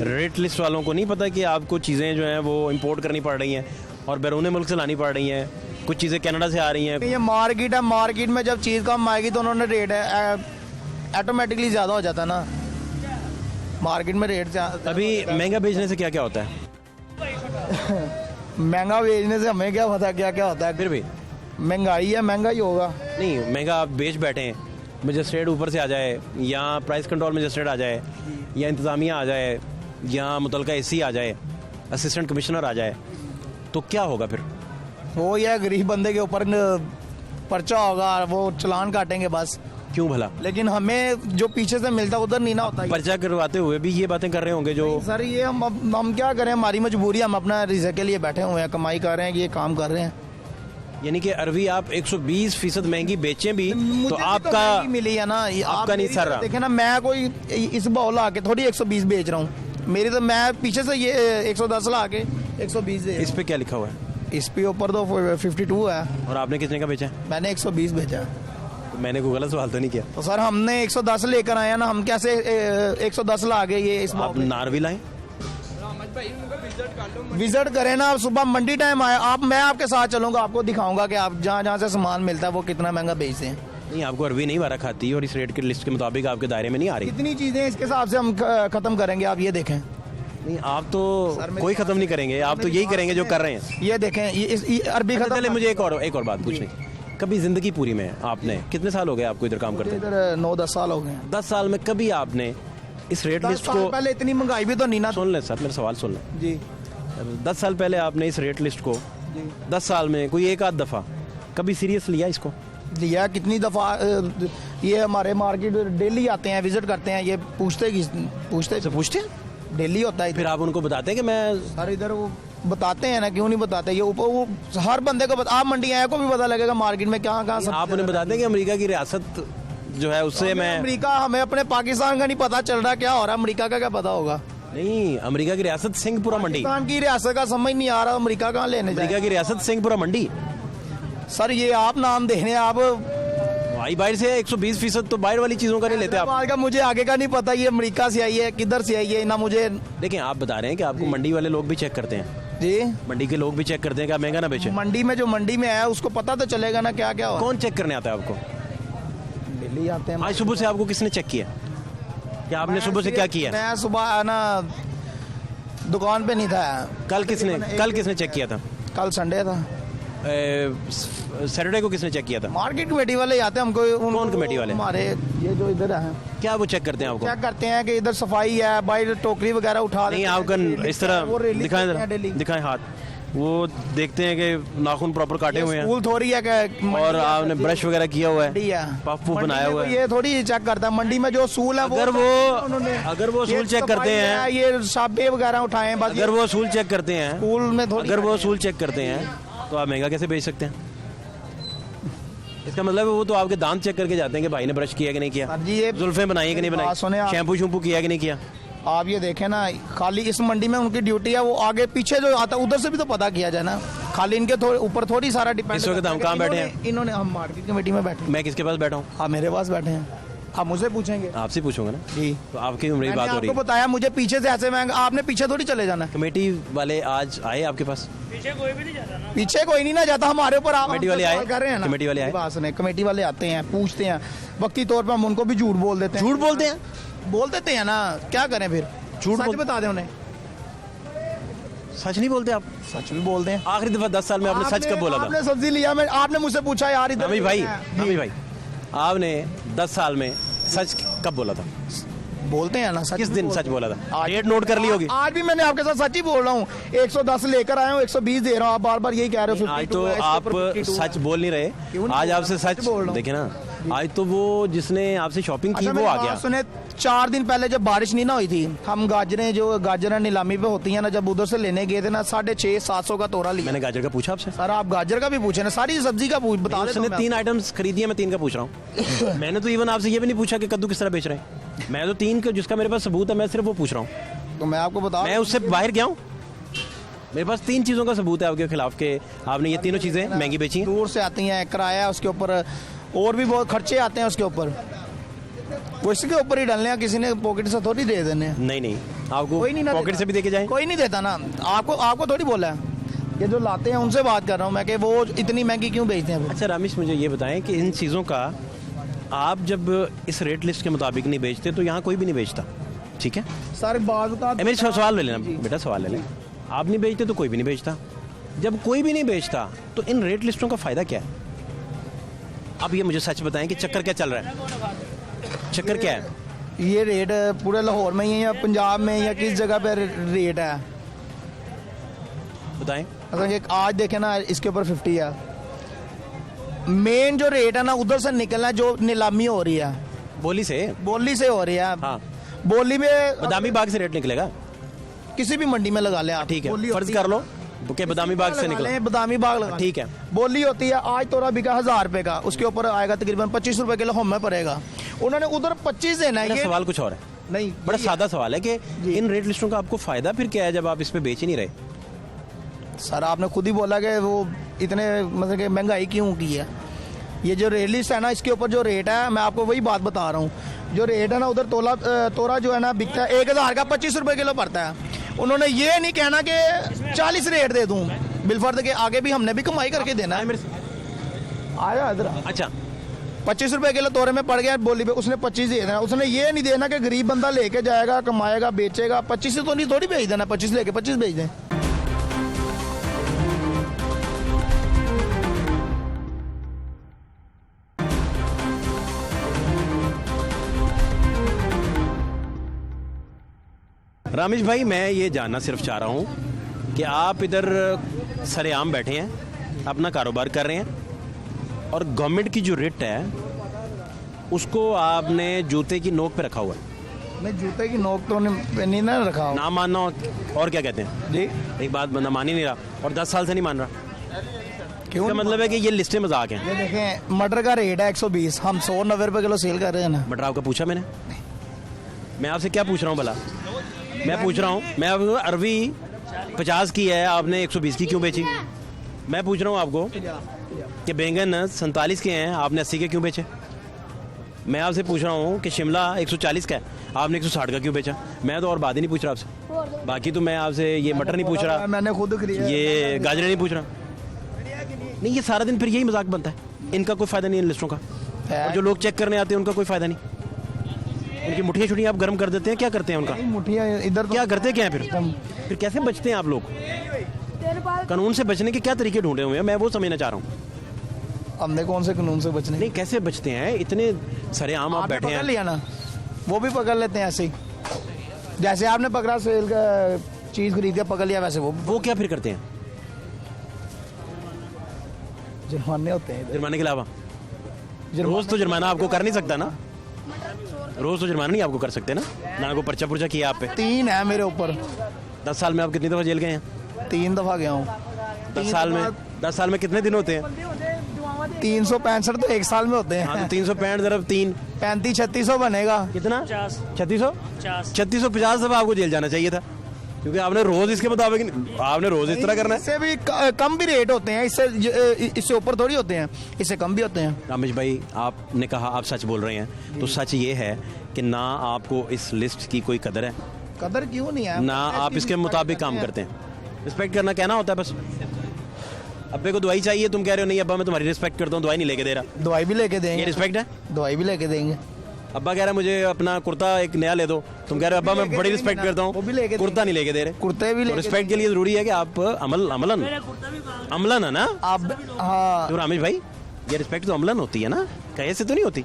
Speaker 1: रेट लिस्ट वालों को नहीं पता कि आपको चीज़ें जो हैं वो इंपोर्ट करनी पड़ रही हैं और बैरून मुल्क से लानी पड़ रही हैं, कुछ चीज़ें कनाडा से आ रही हैं।
Speaker 5: ये मार्केट है, मार्केट में जब चीज़ कम आएगी तो उन्होंने रेट ऑटोमेटिकली ज़्यादा हो जाता है ना, मार्केट में रेट
Speaker 1: अभी महंगा बेचने से क्या क्या होता है?
Speaker 5: महंगा बेचने से हमें क्या पता क्या क्या होता है।
Speaker 1: फिर भी
Speaker 5: महंगाई है, महंगा ही होगा।
Speaker 1: नहीं, महंगा आप बेच बैठे हैं, मजिस्ट्रेट ऊपर से आ जाए या प्राइस कंट्रोल मजिस्ट्रेट आ जाए या इंतज़ामिया आ जाए या मुतलका एसी आ जाए, असिस्टेंट कमिश्नर आ जाए, तो क्या होगा फिर?
Speaker 5: वो यह गरीब बंदे के ऊपर पर्चा होगा, वो चालान काटेंगे बस।
Speaker 1: क्यों भला?
Speaker 5: लेकिन हमें जो पीछे से मिलता उधर नहीं ना होता।
Speaker 1: पर्चा करवाते हुए भी ये बातें कर रहे होंगे जो
Speaker 5: सर ये हम क्या करें, हमारी मजबूरी, हम अपना रिज़्क के लिए बैठे हुए हैं, कमाई कर रहे हैं, ये काम कर रहे हैं।
Speaker 1: यानी कि अरवी आप 120% महंगी बेचें भी
Speaker 5: मुझे
Speaker 1: तो
Speaker 5: भी
Speaker 1: आपका
Speaker 5: महंगी मिली है ना,
Speaker 1: आपका नहीं सर रहा।
Speaker 5: देखे ना, मैं कोई इस भाव ला के थोड़ी 120 बेच रहा हूँ, मेरी तो मैं पीछे से ये 110 ला के 120 दे।
Speaker 1: इस पे क्या लिखा हुआ है?
Speaker 5: इस पे ऊपर तो 52 है
Speaker 1: और आपने कितने का बेचा है?
Speaker 5: मैंने 120 बेचा है।
Speaker 1: तो मैंने कोई गलत सवाल तो नहीं किया?
Speaker 5: तो सर हमने 110 लेकर आए ना, हम कैसे 110 ला गए ये इस
Speaker 1: आप नारवी लाएं?
Speaker 5: विजिट करें ना, सुबह मंडी टाइम आए आप, मैं आपके साथ चलूंगा, आपको दिखाऊंगा कि आप जहाँ जहाँ से सामान मिलता है वो कितना महंगा बेचते हैं।
Speaker 1: नहीं, आपको अरवी नहीं बारह खाती और इस रेट की लिस्ट के मुताबिक आपके दायरे में नहीं आ रही।
Speaker 5: कितनी चीजें इसके हिसाब से हम खत्म करेंगे, आप ये देखें।
Speaker 1: नहीं, आप तो कोई खत्म नहीं करेंगे, आप तो यही करेंगे जो कर रहे हैं।
Speaker 5: ये देखें, ये अरबी खत्म।
Speaker 1: पहले मुझे एक और बात पूछनी। कभी जिंदगी पूरी में आपने, कितने साल हो गए आपको इधर काम करते हैं?
Speaker 5: इधर 9-10 साल हो गए।
Speaker 1: 10 साल में कभी आपने इस रेट
Speaker 5: 10
Speaker 1: लिस्ट
Speaker 5: साल
Speaker 1: को,
Speaker 5: पहले इतनी महंगाई भी तो नहीं ना।
Speaker 1: सुन लें सर, मेरा सवाल सुन लें।
Speaker 5: जी
Speaker 1: 10 साल पहले आपने इस रेट लिस्ट को 10 साल में कोई एक आध दफ़ा कभी सीरियस लिया इसको?
Speaker 5: लिया कितनी दफा। ये हमारे मार्केट डेली आते हैं, विजिट करते हैं, ये पूछते
Speaker 1: पूछते हैं
Speaker 5: डेली होता है।
Speaker 1: फिर आप उनको बताते हैं कि मैं
Speaker 5: सर इधर वो बताते हैं ना, क्यों नहीं बताते? ये ऊपर वो हर बंदे को आप मंडी आए को भी पता लगेगा मार्केट में कहाँ
Speaker 1: आप उन्हें बताते हैं कि अमेरिका की रियासत जो है उससे मैं
Speaker 5: अमेरिका, हमें अपने पाकिस्तान का नहीं पता चल रहा क्या हो रहा है, अमेरिका का क्या पता होगा?
Speaker 1: नहीं, अमेरिका की रियासत सिंहपुरा मंडी।
Speaker 5: पाकिस्तान की रियासत का समझ नहीं आ रहा, अमेरिका कहाँ लेने जाए?
Speaker 1: अमेरिका की रियासत सिंहपुरा मंडी।
Speaker 5: सर ये आप नाम दे रहे हैं, आप
Speaker 1: भाई बाहर से 120% तो बाहर वाली चीजों का नहीं लेते आप।
Speaker 5: हैदराबाद का मुझे आगे का नहीं पता, ये अमेरिका से आई है किधर से आई है ना मुझे।
Speaker 1: देखिए, आप बता रहे हैं कि आपको मंडी वाले लोग भी चेक करते हैं।
Speaker 5: जी,
Speaker 1: मंडी के लोग भी चेक करते हैं कि आप महंगा ना बेचे।
Speaker 5: मंडी में जो मंडी में आया उसको पता तो चलेगा ना क्या क्या हो।
Speaker 1: कौन चेक करने आता है आपको?
Speaker 5: दिल्ली आते हैं।
Speaker 1: आज सुबह से आपको किसने चेक किया? क्या आपने सुबह से क्या किया?
Speaker 5: मैं सुबह ना दुकान पे नहीं था।
Speaker 1: कल किसने चेक किया था?
Speaker 5: कल संडे था।
Speaker 1: सैटरडे को किसने चेक किया था?
Speaker 5: मार्केट कमेटी वाले आते हैं हमको।
Speaker 1: कौन कमेटी वाले?
Speaker 5: हमारे ये जो इधर है।
Speaker 1: क्या वो चेक करते हैं आपको?
Speaker 5: चेक करते हैं कि इधर सफाई है, बाहर टोकरी वगैरह उठा
Speaker 1: नहीं, आपका इस तरह दिखाएं हाथ, वो देखते हैं कि नाखून प्रॉपर काटे हुए हैं
Speaker 5: स्कूल थोड़ी है कि
Speaker 1: और आपने ब्रश वगैरह किया हुआ है, पफ बनाया हुआ है।
Speaker 5: ये थोड़ी चेक करता है मंडी में जो सूल है।
Speaker 1: अगर वो सूल चेक करते हैं,
Speaker 5: ये साबे वगैरह उठाए,
Speaker 1: अगर वो सूल चेक करते हैं,
Speaker 5: स्कूल में थोड़ी,
Speaker 1: अगर वो सूल चेक करते हैं तो आप महंगा कैसे बेच सकते हैं? इसका मतलब है वो तो आपके दांत चेक करके जाते हैं कि भाई ने ब्रश किया कि नहीं किया, जुल्फे बनाई कि नहीं बनाई, शैम्पू शैम्पू किया कि नहीं किया।
Speaker 5: आप ये देखें ना, खाली इस मंडी में उनकी ड्यूटी है, वो आगे पीछे जो आता है उधर से भी तो पता किया जाए ना, खाली इनके ऊपर थोड़ी सारा डिपेंड।
Speaker 1: इस वक्त हम कहाँ बैठे हैं?
Speaker 5: इन्होंने हम मार्केट कमेटी में बैठे।
Speaker 1: मैं किसके पास बैठा हूँ?
Speaker 5: आप मेरे पास बैठे हैं, आप मुझे पूछेंगे।
Speaker 1: आपसे पूछूंगा ना
Speaker 5: जी,
Speaker 1: तो आपकी उम्र की बात हो रही है।
Speaker 5: आपको बताया मुझे पीछे से ऐसे महंगा, आपने पीछे थोड़ी चले जाना।
Speaker 1: कमेटी वाले आज आए आपके पास?
Speaker 5: पीछे कोई नहीं ना जाता हमारे ऊपर। आप
Speaker 1: कमेटी वाले आए?
Speaker 5: कर रहे हैं ना,
Speaker 1: कमेटी वाले आए?
Speaker 5: बात सुने, कमेटी वाले आते हैं, पूछते हैं, वक्ती तौर पर हम उनको भी झूठ बोल देते हैं।
Speaker 1: झूठ बोलते हैं?
Speaker 5: बोल देते हैं ना, क्या करें फिर?
Speaker 1: झूठ
Speaker 5: बता दें उन्हें।
Speaker 1: सच नहीं बोलते आप?
Speaker 5: सच भी बोलते हैं।
Speaker 1: आखिरी दफा 10 साल में आपने सच कब बोला था?
Speaker 5: आपने सब्जी लिया, मैं आपने मुझसे पूछा यार इधर।
Speaker 1: अभी भाई आपने 10 साल में सच कब बोला था?
Speaker 5: बोलते हैं ना सच।
Speaker 1: किस दिन सच बोला था?
Speaker 5: आज-
Speaker 1: डेट नोट कर ली होगी।
Speaker 5: आज भी मैंने आपके साथ सच ही बोल रहा हूँ। 110 लेकर आया हूँ, 120 दे रहा हूँ, आप बार बार यही कह रहे हो।
Speaker 1: आज तो आप सच बोल नहीं रहे,
Speaker 5: क्यों नहीं
Speaker 1: आज
Speaker 5: बोल
Speaker 1: आपसे
Speaker 5: रहा?
Speaker 1: सच
Speaker 5: सच बोल रहा हूँ।
Speaker 1: देखिए ना, आज तो वो जिसने आपसे शॉपिंग की
Speaker 5: अच्छा,
Speaker 1: वो आ गया।
Speaker 5: सुने 4 दिन पहले जब बारिश नहीं ना हुई थी, हम गाजरें नीलामी पे होती है ना, जब उधर से लेने गए थे ना, 650-700 का तोड़ा लिया।
Speaker 1: मैंने गाजर का पूछा आपसे,
Speaker 5: सर आप गाजर का भी पूछे ना, सारी सब्जी का बता देता
Speaker 1: उसने
Speaker 5: हूँ मैं
Speaker 1: 3 आइटम्स खरीदी है, मैं 3 का पूछ रहा हूँ। मैंने तो इवन आपसे ये भी नहीं पूछा कि कद्दू किस तरह बेच रहे हैं। मैं तो 3 का जिसका मेरे पास सबूत है, मैं सिर्फ वो पूछ रहा हूँ।
Speaker 5: आपको। तो मैं आपको बता,
Speaker 1: मैं उससे बाहर गया हूँ, मेरे पास 3 चीज़ों का सबूत है आपके खिलाफ के आपने ये तीनों चीज़ें महंगी बेची हैं।
Speaker 5: दूर से आती हैं, किराया उसके ऊपर और भी बहुत खर्चे आते हैं उसके ऊपर, वो इसके ऊपर ही डालने हैं, किसी ने पॉकेट से थोड़ी दे देने हैं।
Speaker 1: नहीं आपको
Speaker 5: कोई नहीं ना
Speaker 1: पॉकेट
Speaker 5: देता।
Speaker 1: से भी देके जाए।
Speaker 5: कोई नहीं देता ना, आपको थोड़ी बोला है। ये जो लाते हैं उनसे बात कर रहा हूँ मैं कि वो इतनी महंगी क्यों बेचते हैं।
Speaker 1: अच्छा रामेश, मुझे ये बताएं कि इन चीज़ों का आप जब इस रेट लिस्ट के मुताबिक नहीं बेचते तो यहाँ कोई भी नहीं बेचता, ठीक है?
Speaker 5: सर बात
Speaker 1: मेरे सवाल ले लेना बेटा, सवाल ले लें। आप नहीं बेचते तो कोई भी नहीं बेचता। जब कोई भी नहीं बेचता तो इन रेट लिस्टों का फ़ायदा क्या है? अब ये मुझे सच बताएं कि चक्कर क्या चल रहा है, चक्कर क्या है?
Speaker 5: ये रेट पूरे लाहौर में ही है या पंजाब में या किस जगह पे रेट है?
Speaker 1: बताएं।
Speaker 5: अगर ये आज देखें ना, इसके ऊपर 50 है। मेन जो रेट है ना उधर से निकलना है, जो नीलामी हो रही है
Speaker 1: बोली से
Speaker 5: बोली से हो रही है।
Speaker 1: हाँ,
Speaker 5: बोली में
Speaker 1: बदामी बाग से रेट निकलेगा,
Speaker 5: किसी भी मंडी में लगा लें आप,
Speaker 1: ठीक है?
Speaker 5: बोली
Speaker 1: फर्ज
Speaker 5: होती
Speaker 1: कर लो कि बदामी बाग से
Speaker 5: लगा
Speaker 1: निकला,
Speaker 5: लें, बदामी बाग लगा
Speaker 1: ठीक है।
Speaker 5: बोली होती है, आज तोरा बिका 1000 रुपए का, उसके ऊपर आएगा तकरीबन 25 रुपए किलो हमें पड़ेगा। उन्होंने उधर 25 देना है।
Speaker 1: मेरा
Speaker 5: ये
Speaker 1: सवाल कुछ और है,
Speaker 5: नहीं,
Speaker 1: बड़ा सादा सवाल है कि
Speaker 5: जी।
Speaker 1: इन रेट लिस्टों का आपको फायदा फिर क्या है जब आप इस पे बेच ही नहीं रहे?
Speaker 5: सर आपने खुद ही बोला कि वो इतने मतलब कि महंगाई क्यों की है। ये जो रेट लिस्ट है ना, इसके ऊपर जो रेट है, मैं आपको वही बात बता रहा हूँ। जो रेट है ना उधर तोरा जो है ना बिकता है 1000 का 25 रुपए किलो पड़ता है। उन्होंने ये नहीं कहना कि 40 रेट दे दूँ, बिलफर्द के आगे भी हमने भी कमाई करके देना है। आया इधर,
Speaker 1: अच्छा
Speaker 5: 25 रुपए किलो तोरे में पड़ गया बोली पे, उसने 25 दे देना। उसने ये नहीं देना कि गरीब बंदा लेके जाएगा, कमाएगा, बेचेगा। 25 से तो नहीं थोड़ी बेच देना, 25 लेके 25 बेच दें।
Speaker 1: रामेश भाई, मैं ये जानना सिर्फ चाह रहा हूँ कि आप इधर सरेआम बैठे हैं, अपना कारोबार कर रहे हैं और गवर्नमेंट की जो रेट है उसको आपने जूते की नोक पे रखा हुआ है।
Speaker 5: मैं जूते की नोक तो नहीं ना रखा हूँ।
Speaker 1: ना मानना और क्या कहते हैं
Speaker 5: जी,
Speaker 1: एक बात, बंदा मान ही नहीं रहा और 10 साल से नहीं मान रहा।
Speaker 5: क्यों?
Speaker 1: इसका मतलब है कि ये लिस्टें मजाक हैं।
Speaker 5: ये देखें, मटर का रेट है 120, हम 190 रुपए किलो सेल कर रहे हैं ना।
Speaker 1: मटर आपका पूछा मैंने? मैं आपसे क्या पूछ रहा हूँ भला? मैं पूछ रहा हूँ, मैं आपको अरवी 50 की है, आपने 120 की क्यों बेची? मैं पूछ रहा हूँ आपको कि बैंगन 47 के हैं, आपने 80 के क्यों बेचे? मैं आपसे पूछ रहा हूँ कि शिमला 140 का है, आपने 160 का क्यों बेचा? मैं तो और बात ही नहीं पूछ रहा आपसे। बाकी तो मैं आपसे ये मटर नहीं पूछ रहा,
Speaker 5: मैंने खुद खरीदा,
Speaker 1: ये गाजर नहीं पूछ रहा। नहीं, ये सारा दिन फिर यही मजाक बनता है, इनका कोई फायदा नहीं इन लिस्टों का। और जो लोग चेक करने आते हैं उनका कोई फायदा नहीं। उनकी मुठियाँ छुट्टियाँ आप गर्म कर देते हैं, क्या करते हैं उनका?
Speaker 5: मुठियाँ इधर
Speaker 1: क्या करते क्या है फिर कैसे बचते हैं आप लोग? कानून से बचने के क्या तरीके ढूंढे हुए हैं, मैं वो समझना चाह रहा हूँ।
Speaker 5: हमने कौन से कानून से बचने?
Speaker 1: नहीं, कैसे बचते हैं? इतने सरेआम आप बैठे
Speaker 5: पकड़
Speaker 1: हैं।
Speaker 5: लिया ना, वो भी पकड़ लेते हैं ऐसे ही, जैसे आपने पकड़ा सेल का चीज खरीद के पकड़ लिया, वैसे वो
Speaker 1: क्या फिर करते हैं?
Speaker 5: जुर्माने होते हैं।
Speaker 1: जुर्माने के अलावा रोज तो जुर्माना आपको कर नहीं सकता ना, रोज तो जुर्माना नहीं आपको कर सकते ना को पर्चा पुर्चा किया आप पे?
Speaker 5: 3 है मेरे ऊपर।
Speaker 1: 10 साल में आप कितनी दफा जेल गए हैं?
Speaker 5: 3 दफा गया हूँ।
Speaker 1: 10 साल में कितने दिन होते हैं?
Speaker 5: 365 तो 1 साल में होते
Speaker 1: हाँ,
Speaker 5: हैं।
Speaker 1: तो 365 × 3
Speaker 5: 3500-3600 बनेगा।
Speaker 1: कितना? 3650 दफा आपको जेल जाना चाहिए था, क्योंकि आपने रोज इसके मुताबिक, आपने रोज इस तरह करना है।
Speaker 5: इससे भी कम भी रेट होते हैं, इससे ऊपर थोड़ी होते हैं, इससे कम भी होते हैं।
Speaker 1: रामेश भाई, आपने कहा आप सच बोल रहे हैं, तो सच ये है कि ना आपको इस लिस्ट की कोई कदर है,
Speaker 5: कदर क्यों नहीं है?
Speaker 1: ना आप इसके मुताबिक काम करते हैं। रिस्पेक्ट करना कहना होता है बस। अब्बे को दवाई चाहिए, तुम कह रहे हो नहीं अब्बा मैं तुम्हारी रिस्पेक्ट करता हूँ, दवाई नहीं लेके दे रहा।
Speaker 5: दवाई भी लेके
Speaker 1: ये
Speaker 5: देंगे,
Speaker 1: रिस्पेक्ट है?
Speaker 5: दवाई भी लेके देंगे।
Speaker 1: अब्बा कह रहा है मुझे अपना कुर्ता एक नया ले दो, तुम कह रहे हो अब्बा मैं बड़ी रिस्पेक्ट करता
Speaker 5: वो भी लेके
Speaker 1: हूँ, कुर्ता नहीं लेके दे रहे।
Speaker 5: कुर्ते भी
Speaker 1: तो
Speaker 5: लेके
Speaker 1: रिस्पेक्ट के लिए जरूरी है कि आप अमलन है ना?
Speaker 5: अब हाँ
Speaker 1: तो रामेश भाई, ये रिस्पेक्ट तो अमलन होती है ना, कहे से तो नहीं होती।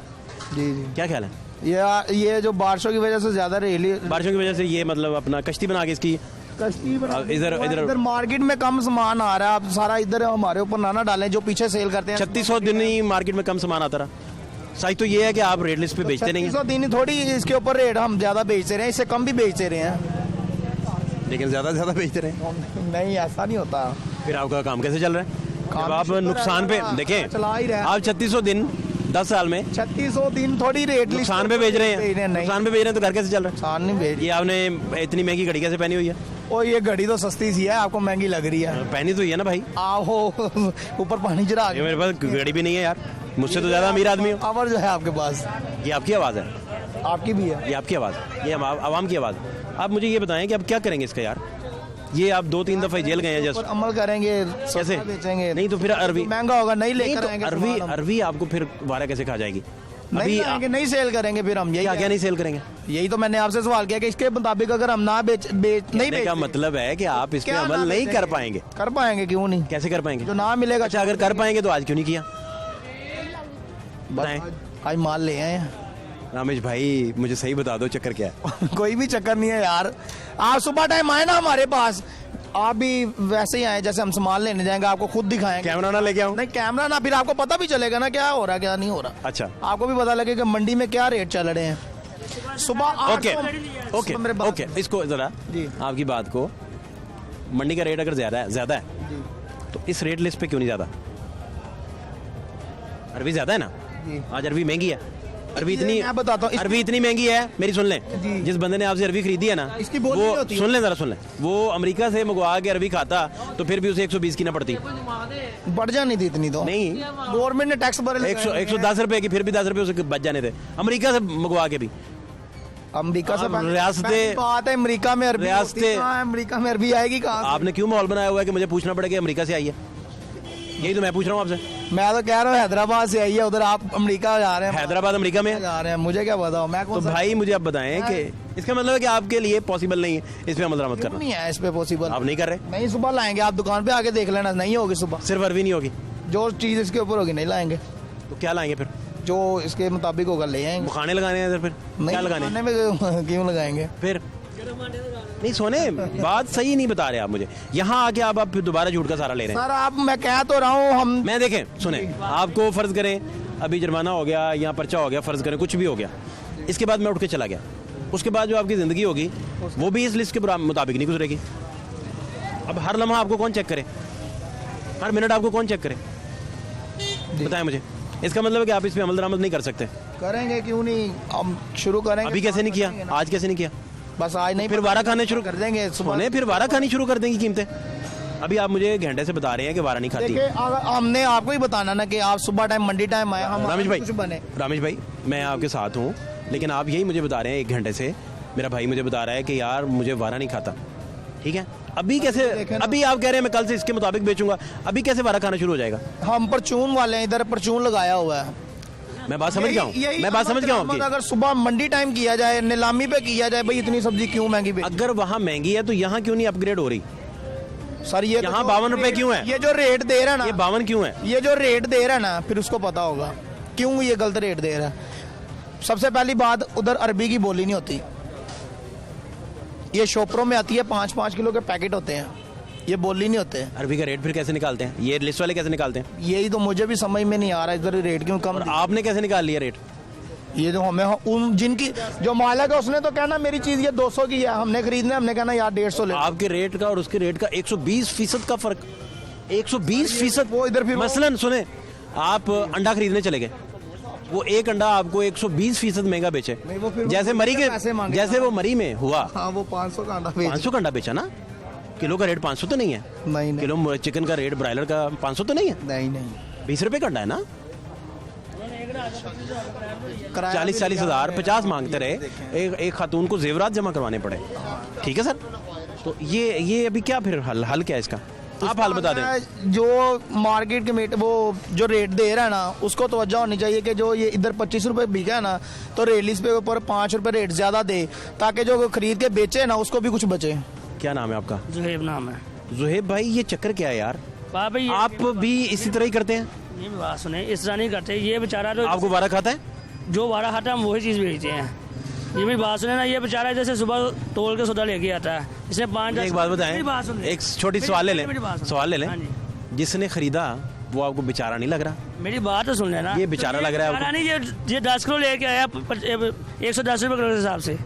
Speaker 5: जी जी,
Speaker 1: क्या ख्याल है?
Speaker 5: ये जो बारिशों की वजह से ज्यादा रेली
Speaker 1: बारिशों की वजह से ये मतलब अपना कश्ती बना के इसकी
Speaker 5: कश्ती
Speaker 1: इधर
Speaker 5: मार्केट में कम सामान आ रहा है। आप सारा इधर हमारे ऊपर ना डालें, जो पीछे सेल करते हैं
Speaker 1: 3600 दिन ही मार्केट में कम सामान आता रहा। सच तो ये है कि आप रेट लिस्ट पे बेचते नहीं
Speaker 5: 3600 दिन थोड़ी इसके ऊपर रेट हम ज्यादा बेचते रहे हैं, इससे कम भी बेचते रहे हैं,
Speaker 1: लेकिन ज्यादा बेचते रहे।
Speaker 5: नहीं ऐसा नहीं होता।
Speaker 1: फिर आपका काम कैसे चल रहा है
Speaker 5: काम
Speaker 1: जब आप
Speaker 5: शुरू
Speaker 1: नुकसान पे
Speaker 5: करें,
Speaker 1: देखें?
Speaker 5: चला ही रहे हैं।
Speaker 1: आप 3600 दिन 10 साल में
Speaker 5: 3600 दिन थोड़ी रेट
Speaker 1: नुकसान पे बेच रहे हैं,
Speaker 5: नहीं
Speaker 1: नुकसान पे बेच रहे हैं, तो घर कैसे चल रहा
Speaker 5: नुकसान नहीं बेच।
Speaker 1: है? ये आपने इतनी महंगी घड़ी कैसे पहनी हुई है?
Speaker 5: ओ ये घड़ी तो सस्ती सी है, आपको महंगी लग रही है।
Speaker 1: पहनी तो ही है ना भाई।
Speaker 5: आओ ऊपर पानी चढ़ा
Speaker 1: ये मेरे पास घड़ी भी नहीं है यार, मुझसे तो ज्यादा अमीर आदमी हो।
Speaker 5: पावर जो है आपके पास,
Speaker 1: ये आपकी आवाज़ है,
Speaker 5: आपकी भी है।
Speaker 1: ये आपकी आवाज़ है, ये आवाम की आवाज़ है। आप मुझे ये बताएं कि अब क्या करेंगे इसका यार? ये आप 2-3 दफा जेल गए हैं जस्ट,
Speaker 5: पर अमल करेंगे,
Speaker 1: कैसे
Speaker 5: सस्ता बेचेंगे।
Speaker 1: नहीं तो फिर अरवी
Speaker 5: महंगा होगा, नहीं
Speaker 1: नहीं
Speaker 5: लेकर
Speaker 1: तो
Speaker 5: आएंगे
Speaker 1: अरवी
Speaker 5: सामान हम।
Speaker 1: अरवी आपको फिर वारा कैसे खा जाएगी?
Speaker 5: नहीं लाएंगे, नहीं सेल करेंगे फिर हम। यही
Speaker 1: क्या
Speaker 5: है।
Speaker 1: क्या नहीं सेल करेंगे?
Speaker 5: यही तो मैंने आपसे सवाल किया कि इसके मुताबिक अगर हम ना बेच नहीं
Speaker 1: कहने का
Speaker 5: बेच
Speaker 1: मतलब है कि आप इस पे
Speaker 5: क्या ना
Speaker 1: अमल नहीं कर
Speaker 5: बेचेंगे?
Speaker 1: पाएंगे।
Speaker 5: कर पाएंगे, क्यों नहीं?
Speaker 1: कैसे कर पाएंगे?
Speaker 5: जो ना मिलेगा
Speaker 1: अच्छा अगर कर पाएंगे तो आज क्यों नहीं किया? बताएं
Speaker 5: आज माल ले आए हैं।
Speaker 1: रामेश भाई मुझे सही बता दो चक्कर क्या है?
Speaker 5: कोई भी चक्कर नहीं है यार। आप सुबह टाइम आए ना हमारे पास, आप भी वैसे ही आए जैसे हम सामान लेने जाएंगे, आपको खुद दिखाएंगे।
Speaker 1: कैमरा ना लेके आऊं?
Speaker 5: नहीं कैमरा ना, फिर आपको पता भी चलेगा ना क्या हो रहा है क्या नहीं हो रहा।
Speaker 1: अच्छा
Speaker 5: आपको भी पता लगेगा मंडी में क्या रेट चल रहे हैं। सुबह
Speaker 1: ओके ओके
Speaker 5: मेरे बात-
Speaker 1: ओके, इसको जरा
Speaker 5: जी।
Speaker 1: आपकी बात को, मंडी का रेट अगर ज्यादा है तो इस रेट लिस्ट पे क्यों नहीं ज्यादा? अरवी ज्यादा है ना,
Speaker 5: जी।
Speaker 1: आज अरवी महंगी है। अरवी
Speaker 5: ये
Speaker 1: इतनी
Speaker 5: मैं बताता हूँ,
Speaker 1: अरवी इतनी महंगी है, मेरी सुन लें,
Speaker 5: जी।
Speaker 1: जिस बंदे ने आपसे अरवी खरीदी है ना,
Speaker 5: इसकी बोली नहीं
Speaker 1: वो
Speaker 5: होती है।
Speaker 1: सुन लें जरा सुन लें, वो अमेरिका से मंगवा के अरवी खाता तो फिर भी उसे 120 की ना पड़ती।
Speaker 5: बढ़ जानी थी इतनी तो
Speaker 1: नहीं,
Speaker 5: गवर्नमेंट ने टैक्स भरे
Speaker 1: 110 रुपए की, फिर भी 10 रुपए उसे बच जाने थे अमेरिका से मंगवा के भी।
Speaker 5: अमेरिका से
Speaker 1: अब
Speaker 5: पहले-
Speaker 1: रियासतें-
Speaker 5: पहली बात है अमेरिका में अरबी
Speaker 1: रियासतें-
Speaker 5: होती कहाँ है? अमेरिका में अरबी आएगी कहाँ से?
Speaker 1: आपने क्यों माहौल बनाया हुआ है कि मुझे पूछना पड़ेगा कि अमेरिका से आई है? यही तो मैं पूछ रहा हूँ आपसे।
Speaker 5: मैं तो कह रहा हूँ हैदराबाद से आई है, उधर आप अमेरिका जा रहे हैं।
Speaker 1: हैदराबाद अमेरिका में है?
Speaker 5: जा रहे हैं, मुझे क्या पता मैं
Speaker 1: तो
Speaker 5: कौन सा-
Speaker 1: भाई मुझे आप बताएं कि इसका मतलब है कि आपके लिए पॉसिबल नहीं है इस पे अमल दरामद
Speaker 5: क्यों
Speaker 1: करना?
Speaker 5: नहीं है इस पे पॉसिबल?
Speaker 1: आप नहीं कर रहे?
Speaker 5: नहीं सुबह लाएंगे, आप दुकान पे आके देख लेना, नहीं होगी सुबह।
Speaker 1: सिर्फ अरवी नहीं होगी
Speaker 5: जो चीज इसके ऊपर होगी नहीं लाएंगे,
Speaker 1: तो क्या लाएंगे फिर?
Speaker 5: जो इसके मुताबिक होगा ले आएंगे।
Speaker 1: वो खाने लगाने हैं इधर, फिर क्या लगाने हैं?
Speaker 5: खाने में क्यों लगाएंगे?
Speaker 1: फिर नहीं सोने, बात सही नहीं बता रहे आप मुझे। यहाँ आके आप फिर दोबारा झूठ का सहारा ले रहे हैं।
Speaker 5: सर आप, मैं कह तो रहा हूँ हम
Speaker 1: मैं देखें सुने, आपको फर्ज करें अभी जुर्माना हो गया या पर्चा हो गया, फर्ज करें कुछ भी हो गया, इसके बाद मैं उठ के चला गया, उसके बाद जो आपकी जिंदगी होगी वो भी इस लिस्ट के मुताबिक नहीं गुजरेगी। अब हर लम्हा आपको कौन चेक करे? हर मिनट आपको कौन चेक करे? बताएं मुझे। इसका मतलब है कि आप इस पे अमल दरामद नहीं कर सकते।
Speaker 5: करेंगे, क्यों नहीं? हम शुरू करेंगे।
Speaker 1: अभी कैसे नहीं किया? आज कैसे नहीं किया?
Speaker 5: बस आज नहीं,
Speaker 1: फिर वारा खाने शुरू
Speaker 5: कर देंगे
Speaker 1: सोने, फिर वारा खानी शुरू कर देंगी कीमतें। अभी आप मुझे घंटे से बता रहे हैं कि वारा नहीं खाती।
Speaker 5: देखिए अगर हमने आपको ही बताना ना कि आप सुबह टाइम मंडी टाइम आए, हम
Speaker 1: रामेश भाई,
Speaker 5: कुछ बने।
Speaker 1: रामेश भाई मैं आपके साथ हूँ, लेकिन आप यही मुझे बता रहे हैं 1 घंटे से, मेरा भाई मुझे बता रहा है कि यार मुझे वारा नहीं खाता। ठीक है, अभी कैसे? अभी आप कह रहे हैं मैं कल से इसके मुताबिक बेचूंगा, अभी कैसे वारा खाना शुरू हो जाएगा?
Speaker 5: हम परचून वाले हैं, इधर परचून लगाया हुआ है।
Speaker 1: मैं बात समझ गया हूँ, मैं बात समझ गया हूँ कि
Speaker 5: अगर सुबह मंडी टाइम किया जाए, नीलामी पे किया जाए, भाई इतनी सब्जी क्यों महंगी बेच?
Speaker 1: अगर वहाँ महंगी है तो यहाँ क्यों नहीं अपग्रेड हो रही?
Speaker 5: सर ये
Speaker 1: यहाँ
Speaker 5: तो
Speaker 1: 52 रुपए क्यों है?
Speaker 5: ये जो रेट दे रहा है
Speaker 1: ये
Speaker 5: ना,
Speaker 1: 52 क्यों है?
Speaker 5: ये जो रेट दे रहा है ना, फिर उसको पता होगा क्यों ये गलत रेट दे रहा है। सबसे पहली बात, उधर अरबी की बोली नहीं होती, ये शॉपरों में आती है, 5-5 किलो के पैकेट होते हैं, ये बोली नहीं होते।
Speaker 1: अरबी का रेट फिर कैसे निकालते हैं? ये लिस्ट वाले कैसे निकालते हैं?
Speaker 5: यही तो मुझे भी समझ में नहीं आ रहा, इधर रेट क्यों कम?
Speaker 1: और आपने कैसे निकाल लिया रेट?
Speaker 5: ये जो हमें उन जिनकी जो मालिक है उसने तो कहना मेरी चीज ये 200 की है, हमने खरीदना, हमने कहना यार 150 ले।
Speaker 1: आपके रेट का और उसके रेट का 120% का फर्क, 120%।
Speaker 5: वो इधर फिर वो-
Speaker 1: मसलन सुने, आप अंडा खरीदने चले गए, वो एक अंडा आपको 120% महंगा बेचे,
Speaker 5: नहीं, वो फिर वो
Speaker 1: जैसे मरी के,
Speaker 5: पैसे मांगे।
Speaker 1: जैसे वो मरी में हुआ
Speaker 5: हाँ वो 500 का अंडा बेच।
Speaker 1: 500 का अंडा बेचा ना, किलो का रेट 500 तो नहीं है?
Speaker 5: नहीं नहीं
Speaker 1: किलो चिकन का रेट ब्रायलर का 500 तो नहीं है?
Speaker 5: नहीं नहीं
Speaker 1: 20 रुपए का अंडा है ना।
Speaker 5: किराया
Speaker 1: 40-40 हज़ार 50 मांगते रहे, एक खातून को जेवरात जमा करवाने पड़े। ठीक है सर, तो ये अभी क्या फिर हल क्या है इसका? आप हाल बता दें।
Speaker 5: जो मार्केट के वो जो रेट दे रहा है ना, उसको तवज्जो होनी चाहिए कि जो ये इधर 25 रुपए बिका है ना, तो रेलिस पे ऊपर 5 रुपए रेट ज्यादा दे, ताकि जो खरीद के बेचे ना उसको भी कुछ बचे।
Speaker 1: क्या नाम है आपका?
Speaker 3: जुहेब नाम है।
Speaker 1: जुहेब भाई, ये चक्कर क्या है यार?
Speaker 3: बाबा ये
Speaker 1: आप भी इसी तरह ही करते हैं?
Speaker 3: ये बात सुने, इस तरह नहीं करते, ये बेचारा तो
Speaker 1: आपको वारा खाता है?
Speaker 3: जो भाड़ा खाता है हम वही चीज़ बेचते हैं। ये मेरी बात सुने ना, ये बेचारा जैसे सुबह तोल के सौदा लेके आता है, इसने 5-10।
Speaker 1: एक बात बताएं, एक छोटी सवाल ले लें, सवाल ले लें,
Speaker 3: हाँ जी।
Speaker 1: जिसने खरीदा वो आपको बेचारा नहीं लग रहा?
Speaker 3: मेरी बात तो सुन लेना।
Speaker 1: ये बेचारा लग रहा है आपको?
Speaker 3: नहीं, ये 10 किलो लेके आया 110 रुपये किलो के हिसाब से।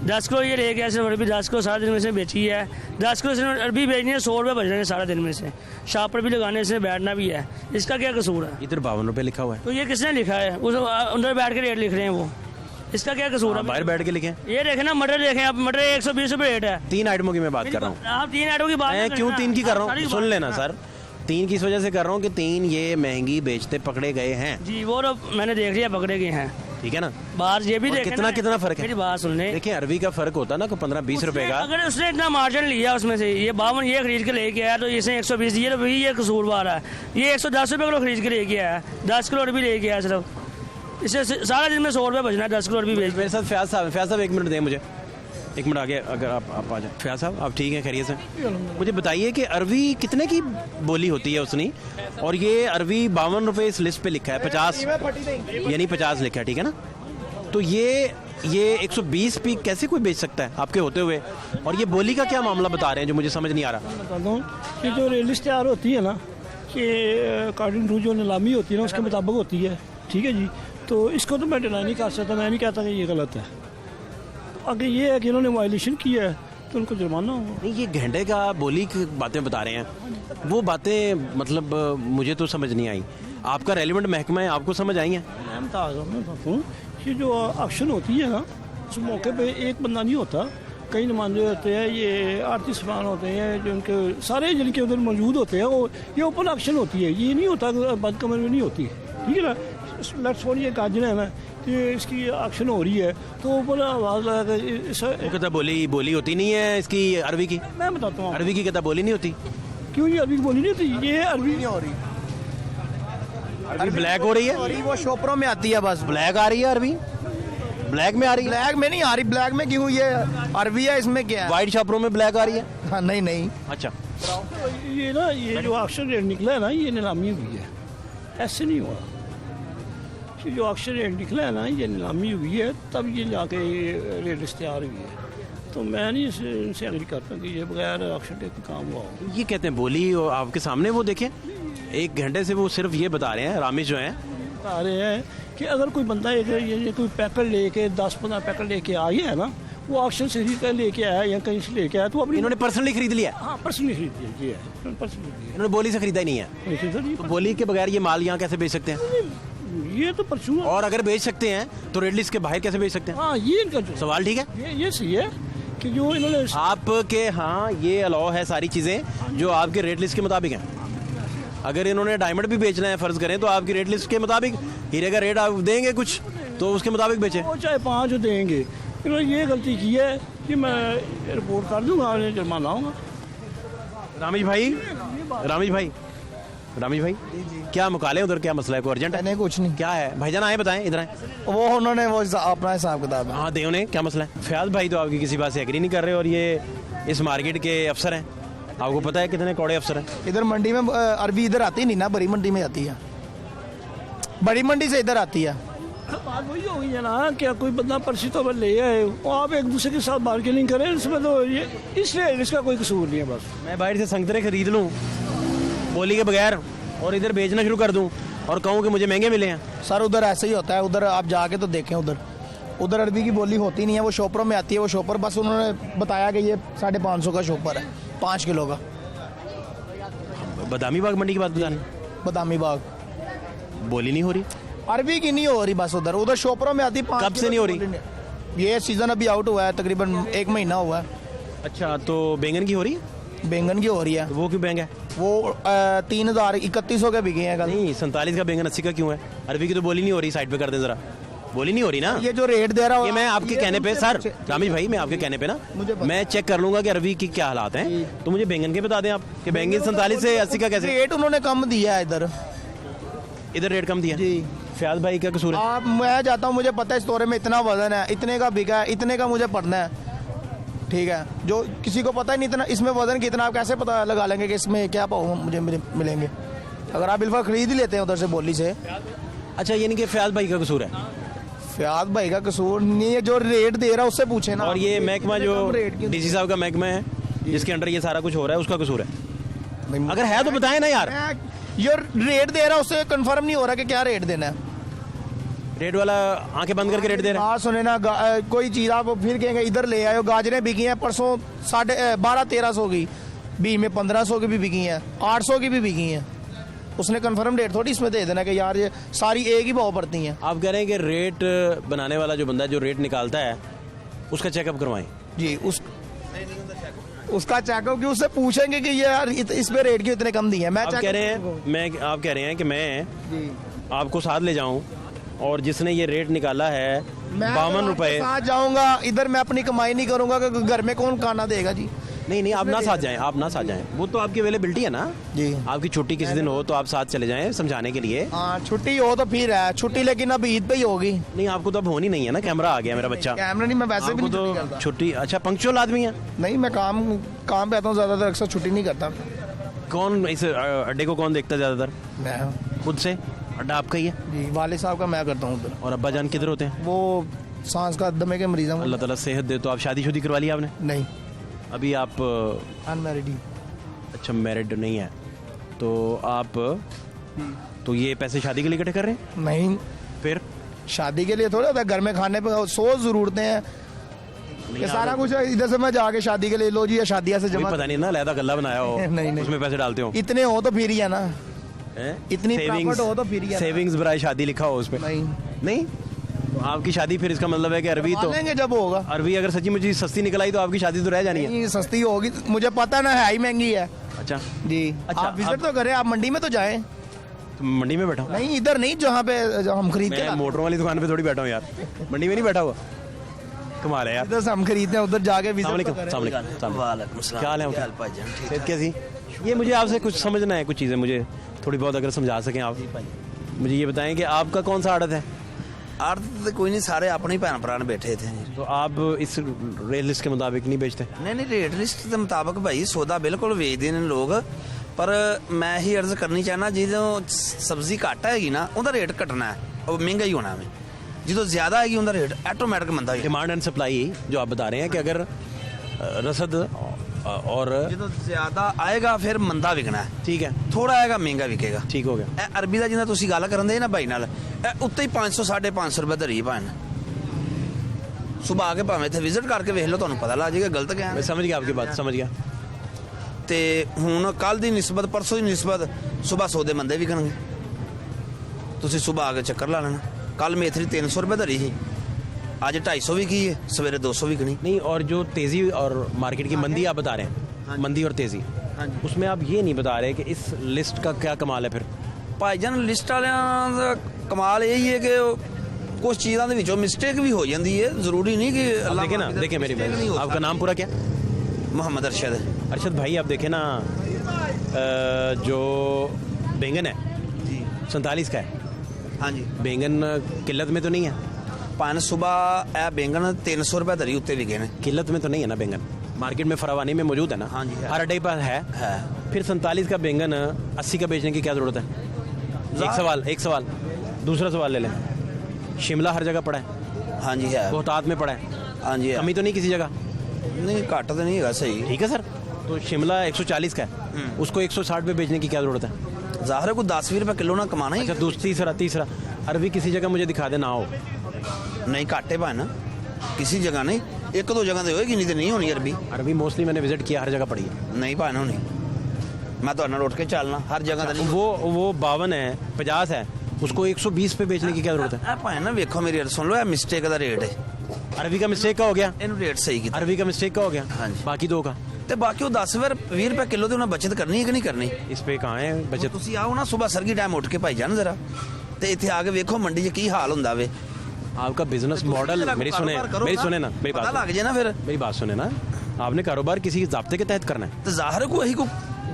Speaker 3: 10 किलो ये लेके आया, सिर्फ अरबी 10 किलो सारा दिन में से बेची है। 10 किलो इसने अरबी बेचनी है, 100 रुपये बच रहे हैं सारा दिन में से। शॉप पर भी लगाने से बैठना भी है, इसका क्या कसूर है?
Speaker 1: इधर 52 रुपये लिखा हुआ है।
Speaker 3: तो ये किसने लिखा है? उस अंदर बैठ के रेट लिख रहे हैं वो, इसका क्या कसूर है?
Speaker 1: बाहर बैठ के लिखे।
Speaker 3: ये देखें ना, मटर देखें आप, मटर 120 रुपये रेट है।
Speaker 1: 3 आइटमों की मैं बात कर रहा हूँ।
Speaker 3: आप 3 आइटमों की बात
Speaker 1: मैं क्यों 3 की कर रहा हूँ, सुन लेना सर। 3 की इस वजह से कर रहा हूँ कि 3 ये महंगी बेचते पकड़े गए हैं।
Speaker 3: जी, वो तो मैंने देख लिया, पकड़े गए हैं।
Speaker 1: ठीक है ना?
Speaker 3: बाहर ये भी देखें ना,
Speaker 1: कितना फर्क है?
Speaker 3: मेरी बात सुन ले।
Speaker 1: देखिए, अरबी का फर्क होता है ना, को 15-20 रुपए का।
Speaker 3: अगर उसने इतना मार्जिन लिया उसमें से, ये 52 ये खरीद के लेके आया, तो इसने 120 दिए, तो वही ये कसूरवार है। ये 110 रुपये किलो खरीद के लेके आया, 10 किलो अरबी लेके आया सिर्फ। इससे सारा दिन में 100 रुपये बचना है 10 किलो अरबी बेच।
Speaker 1: मेरे साथ फयाज साहब 1 मिनट दें मुझे, 1 मिनट आगे अगर आप आ जाए। फयाज साहब, आप ठीक हैं, खैरियत से? मुझे बताइए कि अरबी कितने की बोली होती है उसने, और ये अरबी 52 रुपये इस लिस्ट पे लिखा है, 50 यानी 50 लिखा है, ठीक है ना? तो ये 120 पी कैसे कोई बेच सकता है आपके होते हुए? और ये बोली का क्या मामला बता रहे हैं जो मुझे समझ नहीं आ रहा?
Speaker 4: बताता हूँ कि जो लिस्ट तैयार होती है ना, कि अकॉर्डिंग टू जो नीलामी होती है ना, उसके मुताबिक होती है। ठीक है जी, तो इसको तो मैं डिनाई नहीं कर सकता, मैं नहीं कहता कि ये गलत है। अगर ये है कि इन्होंने वायलेशन किया है तो उनको जुर्माना होगा।
Speaker 1: नहीं, ये घंटे का बोली की बातें बता रहे हैं, वो बातें मतलब मुझे तो समझ नहीं आई। आपका रेलिवेंट महकमा है, आपको समझ आई है?
Speaker 4: मैं बताता हूँ कि जो एक्शन होती है ना, उस मौके पे एक बंदा नहीं होता, कई नुमाइंदे होते हैं, ये आरती समान होते हैं, जो उनके सारे जिनके उधर मौजूद होते हैं, वो ये ओपन एक्शन होती है। ये नहीं होता बंद कमरे में नहीं होती, ठीक है ना? लेट्स फॉर ये काजन है ना कि इसकी एक्शन हो रही है, तो ऊपर आवाज़ लगा कर
Speaker 1: वो कहता बोली होती नहीं है इसकी अरबी की।
Speaker 4: मैं बताता हूँ
Speaker 1: अरबी की कहता बोली नहीं होती।
Speaker 4: क्यों? ये अरबी की बोली नहीं होती, ये अरबी नहीं हो रही,
Speaker 1: अरबी ब्लैक हो रही है,
Speaker 5: वो शॉपरों में आती है बस।
Speaker 1: ब्लैक आ रही है, अरबी ब्लैक में आ रही है।
Speaker 5: ब्लैक में नहीं आ रही, ब्लैक में क्यों? ये अरबी है, इसमें क्या है?
Speaker 1: वाइट शॉपरों में ब्लैक आ रही है।
Speaker 5: हाँ, नहीं।
Speaker 1: अच्छा,
Speaker 4: ये ना, ये जो एक्शन रेट निकला है ना, ये नीलामी हुई है, ऐसे नहीं हुआ। कि जो एक्शन रेट निकला है ना, ये नीलामी हुई है, तब ये जाके रेट तैयार हुई है। तो मैं नहीं इनसे एग्री करता कि ये बगैर एक्शन रेट का काम हुआ हो।
Speaker 1: ये कहते हैं बोली, और आपके सामने वो देखें 1 घंटे से वो सिर्फ ये बता रहे हैं, रामिश जो हैं
Speaker 4: बता रहे हैं कि अगर कोई बंदा ये कोई पैकेट लेके 10-15 पैकेट लेके आई है ना, वो ऑक्शन से खरीद कर लेके आया या कहीं से लेके आया, तो अपनी
Speaker 1: इन्होंने पर्सनली खरीद लिया।
Speaker 4: हाँ, पर्सनली खरीद लिया, ये है पर्सनली।
Speaker 1: इन्होंने बोली से खरीदा ही नहीं है, तो बोली के बगैर ये माल यहाँ कैसे बेच सकते हैं?
Speaker 4: ये तो परचून।
Speaker 1: और अगर बेच सकते हैं तो रेड लिस्ट के बाहर कैसे बेच सकते हैं?
Speaker 4: हाँ, ये इनका जो
Speaker 1: सवाल ठीक है,
Speaker 4: ये सही है कि जो इन्होंने
Speaker 1: आपके हाँ ये अलाउ है सारी चीज़ें जो आपके रेट लिस्ट के मुताबिक हैं। अगर इन्होंने डायमंड भी बेचना है फ़र्ज़ करें, तो आपकी रेट लिस्ट के मुताबिक हीरे का रेट आप देंगे कुछ, तो उसके मुताबिक बेचें।
Speaker 4: वो चाहे 5 देंगे, इन्होंने ये गलती की है कि मैं रिपोर्ट कर दूंगा, जुर्माना होगा।
Speaker 1: रामिश भाई क्या मुकाले उधर, क्या मसला है? कोई अर्जेंट है?
Speaker 5: नहीं, कुछ नहीं।
Speaker 1: क्या है भाईजान? आए बताएं, इधर आए।
Speaker 5: वो उन्होंने वो अपना हिसाब किताब है।
Speaker 1: हाँ, दे उन्हें, क्या मसला है? फयाज भाई तो आपकी किसी बात से एग्री नहीं कर रहे, और ये इस मार्केट के अफसर हैं। आपको पता है कितने कौड़े अफसर हैं?
Speaker 5: इधर मंडी में अरबी इधर आती नहीं ना, बड़ी मंडी में आती है, बड़ी मंडी से इधर आती है।
Speaker 4: बात वही हो गई है ना, क्या कोई बंदा पर्ची तो ले आए, आप एक दूसरे के साथ बार्गेनिंग करें, इसमें तो ये इसलिए इसका कोई कसूर नहीं है। बस
Speaker 1: मैं बाहर से संतरे खरीद लूँ बोली के बगैर और इधर बेचना शुरू कर दूँ और कहूँ कि मुझे महंगे मिले हैं।
Speaker 5: सर, उधर ऐसे ही होता है, उधर आप जाके तो देखें, उधर अरबी की बोली होती नहीं है, वो शॉपरों में आती है। वो शॉपर बस उन्होंने बताया कि ये 550 का शॉपर है, 5 किलो का।
Speaker 1: बदामी बाग मंडी की बात बता रहे?
Speaker 5: बदामी बाग
Speaker 1: बोली नहीं हो रही,
Speaker 5: अरबी की नहीं हो रही, बस उधर शॉपरों में आती।
Speaker 1: कब से नहीं हो रही?
Speaker 5: ये सीजन अभी आउट हुआ है, तकरीबन 1 महीना हुआ है।
Speaker 1: अच्छा, तो बैंगन की हो रही है?
Speaker 5: बैंगन की हो रही है।
Speaker 1: तो वो क्यों महंगा है?
Speaker 5: वो 3031 के बिके हैं कल।
Speaker 1: नहीं, 47 का बैंगन 80 का क्यों है? अरबी की तो बोली नहीं हो रही, साइड पे कर दें जरा, बोली नहीं हो रही ना।
Speaker 5: ये जो रेट दे रहा हूँ,
Speaker 1: ये मैं आपके कहने पे सर, रामिश भाई, मैं आपके कहने पे ना मैं चेक कर लूंगा कि अरबी की क्या हालात हैं, तो मुझे बैंगन के बता दें आप कि बैंगन 47 से 80 का कैसे?
Speaker 5: रेट उन्होंने कम दिया है
Speaker 1: इधर रेट कम दिया
Speaker 5: जी।
Speaker 1: फयाज भाई क्या कसूर है?
Speaker 5: आप मैं जाता हूँ, मुझे पता है इस तोरे में इतना वजन है, इतने का बिका है, इतने का मुझे पड़ना है, ठीक है। जो किसी को पता ही नहीं इतना इसमें वजन कितना, आप कैसे पता लगा लेंगे कि इसमें क्या भाव मुझे मिलेंगे? अगर आप बिल्कुल खरीद ही लेते हैं उधर से बोली से।
Speaker 1: अच्छा, यानी कि फयाज भाई का कसूर है।
Speaker 5: फयाज भाई का कसूर नहीं है, जो रेट दे रहा है उससे पूछे ना।
Speaker 1: और ये महकमा जो
Speaker 5: कम रेट क्यों?
Speaker 1: डीसी साहब का महकमा है जिसके अंडर ये सारा कुछ हो रहा है, उसका कसूर है।
Speaker 5: नहीं,
Speaker 1: अगर है तो बताएं ना यार।
Speaker 5: जो रेट दे रहा है उससे कंफर्म नहीं हो रहा कि क्या रेट देना है।
Speaker 1: रेट वाला आंखें बंद करके रेट दे रहा है।
Speaker 5: बात सुने ना, कोई चीज़ आप फिर कहेंगे इधर ले आए हो। गाजरें बिकी हैं परसों 1200-1300 की, बीच में 1500 की भी बिकी हैं, 800 की भी बिकी हैं। उसने कंफर्म रेट थोड़ी इसमें दे देना कि यार ये सारी एक ही भाव पड़ती हैं।
Speaker 1: आप कह रहे हैं कि रेट बनाने वाला जो बंदा है, जो रेट निकालता है, उसका चेकअप करवाएं।
Speaker 5: जी, उसका चेकअप क्यों, उससे पूछेंगे कि ये यार इस पे रेट क्यों इतने कम दिए हैं।
Speaker 1: आप कह रहे हैं आप कह रहे हैं कि मैं आपको साथ ले जाऊं और जिसने ये रेट निकाला है 52 रुपए।
Speaker 5: साथ जाऊंगा, इधर मैं अपनी कमाई नहीं करूंगा कि घर में कौन खाना देगा जी।
Speaker 1: नहीं, आप ना साथ जाएं, आप ना साथ जाएं। वो तो आपकी अवेलेबिलिटी है ना
Speaker 5: जी।
Speaker 1: आपकी छुट्टी किसी दिन हो तो आप साथ चले जाएं समझाने के लिए।
Speaker 5: हाँ, छुट्टी हो तो फिर है छुट्टी, लेकिन अब ईद पे ही होगी।
Speaker 1: नहीं, आपको तो अब होनी नहीं है ना, कैमरा आ गया मेरा बच्चा।
Speaker 5: कैमरा नहीं, मैं वैसे भी
Speaker 1: आपको
Speaker 5: नहीं छुट्टी करता।
Speaker 1: तो छुट्टी। अच्छा, पंक्चुअल आदमी है।
Speaker 5: नहीं, मैं काम पे आता हूँ ज्यादातर, अक्सर छुट्टी नहीं करता।
Speaker 1: कौन इस अड्डे को कौन देखता है ज्यादातर?
Speaker 5: मैं
Speaker 1: खुद से? अड्डा आपका ही है?
Speaker 5: जी, वाले साहब का मैं करता हूँ उधर।
Speaker 1: और अब्बा जान किधर होते हैं?
Speaker 5: वो सांस का दमे के मरीज हैं।
Speaker 1: अल्लाह ताला सेहत दे। तो आप शादी करवा ली आपने?
Speaker 5: नहीं,
Speaker 1: अभी आप
Speaker 5: अनमैरिड ही।
Speaker 1: अच्छा, मैरिड नहीं है तो आप तो ये पैसे शादी के लिए इकट्ठे कर रहे हैं?
Speaker 5: नहीं,
Speaker 1: फिर
Speaker 5: शादी के लिए थोड़ा होता है, घर में खाने पे 100 जरूरतें हैं। ये सारा कुछ इधर से मैं जाके शादी के लिए लो जी, या शादियाँ से जमा।
Speaker 1: पता नहीं ना, लहदा गल्ला बनाया हो
Speaker 5: नहीं।
Speaker 1: उसमें पैसे डालते हो।
Speaker 5: इतने हो तो फिर ही है ना, इतनी प्रॉफिट हो तो फिर ही है ना।
Speaker 1: सेविंग्स बराए शादी लिखा हो उसमें? नहीं तो आपकी शादी फिर इसका मतलब है कि अरबी तो
Speaker 5: लेंगे जब होगा।
Speaker 1: अरबी अगर सच्ची मुझी सस्ती निकल आई तो आपकी शादी तो रह जानी है।
Speaker 5: नहीं, सस्ती होगी, मुझे पता ना है ही महंगी है।
Speaker 1: अच्छा
Speaker 5: जी।
Speaker 1: अच्छा,
Speaker 5: आप विजिट तो करें, आप मंडी में तो जाएं।
Speaker 1: तो मंडी में बैठा हूँ?
Speaker 5: नहीं, इधर नहीं, जहाँ पे हम खरीद के
Speaker 1: मैं मोटरों वाली दुकान पे थोड़ी बैठा हूँ यार, मंडी में नहीं बैठा हुआ। कमाल है यार।
Speaker 5: इधर से हम खरीदते हैं, उधर जाके विजिट तो करें।
Speaker 1: क्या हाल है? सेहत कैसी? ये मुझे आपसे कुछ समझना है, कुछ चीज़ें मुझे थोड़ी बहुत अगर समझा सकें आप। मुझे ये बताएं कि आपका कौन सा आड़त है?
Speaker 6: आड़त तो कोई नहीं, सारे अपने ही भैन भरा बैठे थे।
Speaker 1: तो आप इस रेट लिस्ट के मुताबिक नहीं बेचते?
Speaker 6: नहीं, रेट लिस्ट के मुताबिक भाई सौदा बिल्कुल बेचते हैं लोग, पर मैं ही अर्ज करनी चाहना जो सब्जी घट हैगी ना उनका रेट घटना है और महंगा ही होना है। जो ज्यादा हैगी उनका rate automatic Manda he.
Speaker 1: Demand and supply जो आप बता रहे हैं कि अगर रसद और
Speaker 6: जो ज्यादा आएगा फिर मंदा विकना है,
Speaker 1: ठीक है,
Speaker 6: थोड़ा आएगा महंगा विकेगा।
Speaker 1: ठीक हो गया।
Speaker 6: ਇਹ ਅਰਬੀ ਦਾ ਜਿੰਨਾ ਤੁਸੀਂ ਗੱਲ ਕਰਨ ਦੇ ਨਾ ਭਾਈ ਨਾਲ, ਇਹ ਉੱਤੇ ਹੀ 500-550 ਰੁਪਏ ਧਰੀ ਭਾਣ। ਸੁਬਾ ਆ ਕੇ ਭਾਵੇਂ ਇੱਥੇ ਵਿਜ਼ਿਟ ਕਰਕੇ ਵੇਖ ਲਓ, ਤੁਹਾਨੂੰ ਪਤਾ ਲੱਗ ਜਾਏਗਾ ਗਲਤ ਕਿਆ
Speaker 1: मैं
Speaker 6: ਹੈ।
Speaker 1: समझ गया आपकी बात, समझ गया।
Speaker 6: ਤੇ ਹੁਣ ਕੱਲ ਦੀ ਨਿਸਬਤ ਪਰਸੋਂ ਦੀ ਨਿਸਬਤ ਸੁਬਾ ਸੌਦੇ ਮੰਦੇ ਵਿਕਣਗੇ। ਤੁਸੀਂ ਸੁਬਾ ਆ ਕੇ ਚੱਕਰ ਲਾ ਲੈਣਾ। ਕੱਲ ਮੇਥਰੀ 300 ਰੁਪਏ ਧਰੀ ਸੀ, आज 250 भी की है, सवेरे 200 भी कनी।
Speaker 1: नहीं, और जो तेजी और मार्केट की मंदी आप बता रहे हैं, मंदी और तेजी, उसमें आप ये नहीं बता रहे कि इस लिस्ट का क्या कमाल है फिर?
Speaker 6: ਭਾਈਜਾਨ ਲਿਸਟ ਵਾਲਿਆਂ ਦਾ ਕਮਾਲ ਇਹ ਹੀ ਹੈ ਕਿ ਕੁਝ ਚੀਜ਼ਾਂ ਦੇ ਵਿੱਚੋਂ ਮਿਸਟੇਕ ਵੀ ਹੋ ਜਾਂਦੀ ਹੈ, ਜ਼ਰੂਰੀ ਨਹੀਂ कि
Speaker 1: आप देखें ना, देखिए मेरी बात, आपका नाम पूरा क्या?
Speaker 6: मोहम्मद अरशद।
Speaker 1: अरशद भाई, आप देखें ना, जो बैंगन है
Speaker 6: जी
Speaker 1: 47 का है।
Speaker 6: हाँ जी,
Speaker 1: बैंगन किल्लत में तो नहीं है?
Speaker 6: पान सुबह ए बैंगन 300 रुपए धरी उत्ते विके ने।
Speaker 1: किल्लत में तो नहीं है ना बैंगन? मार्केट में फरावानी में मौजूद है ना?
Speaker 6: हाँ जी, है।
Speaker 1: हर अड्डे पर है। फिर 47 का बैंगन 80 का बेचने की क्या जरूरत है? एक सवाल दूसरा सवाल ले लें। शिमला हर जगह पड़ा है,
Speaker 6: हाँ जी है,
Speaker 1: बहुतात में पड़ा है,
Speaker 6: हाँ जी है।
Speaker 1: कमी तो नहीं किसी जगह?
Speaker 6: नहीं घट तो नहीं है, सही
Speaker 1: ठीक है सर। तो शिमला 140 का है, उसको 160 पे बेचने की क्या जरूरत है?
Speaker 6: ज़ाहिर है कोई 10-20 रुपए किलो ना कमाना ही।
Speaker 1: अच्छा, तीसरा अरबी किसी जगह मुझे दिखा देना हो।
Speaker 6: नहीं घाटे पाना किसी जगह नहीं, एक दो जगह तो होएगी, नहीं तो नहीं होनी अरबी।
Speaker 1: अरबी मोस्टली मैंने विजिट किया, हर जगह पड़ी है।
Speaker 6: नहीं पाना होनी, मैं तो उठ के चलना हर जगह तो नहीं।
Speaker 1: वो 52 है, 50 है, उसको 120 पे बेचने की क्या जरूरत है?
Speaker 6: भाई ना वेखो मेरी सुन लो, मिस्टेक का रेट है।
Speaker 1: अरबी का मिस्टेक का हो गया,
Speaker 6: इन रेट सही किया।
Speaker 1: अरबी का मिस्टेक का हो गया,
Speaker 6: हाँ जी।
Speaker 1: बाकी दो का
Speaker 6: ਤੇ ਬਾਕੀ ਉਹ 10-20 ਰੁਪਏ ਕਿਲੋ ਤੇ ਉਹਨਾਂ ਬਚਤ ਕਰਨੀ ਹੈ ਕਿ ਨਹੀਂ ਕਰਨੀ?
Speaker 1: इस पे कहाँ है बचत?
Speaker 6: ਤੁਸੀਂ ਆਓ ਨਾ ਸਵੇਰ ਸਰਗੀ ਟਾਈਮ ਉੱਠ ਕੇ ਭਾਈ ਜਾਨ ਜ਼ਰਾ, ਤੇ ਇੱਥੇ ਆ ਕੇ ਵੇਖੋ ਮੰਡੀ 'ਚ ਕੀ ਹਾਲ ਹੁੰਦਾ ਵੇ।
Speaker 1: आपका बिजनेस मॉडल मेरी सुने ना, मेरी
Speaker 6: पता
Speaker 1: बात
Speaker 6: लग जाए ना फिर।
Speaker 1: मेरी बात सुने ना, आपने कारोबार किसी ज़ाब्ते के तहत करना है।
Speaker 6: तो ज़ाहिर को यही को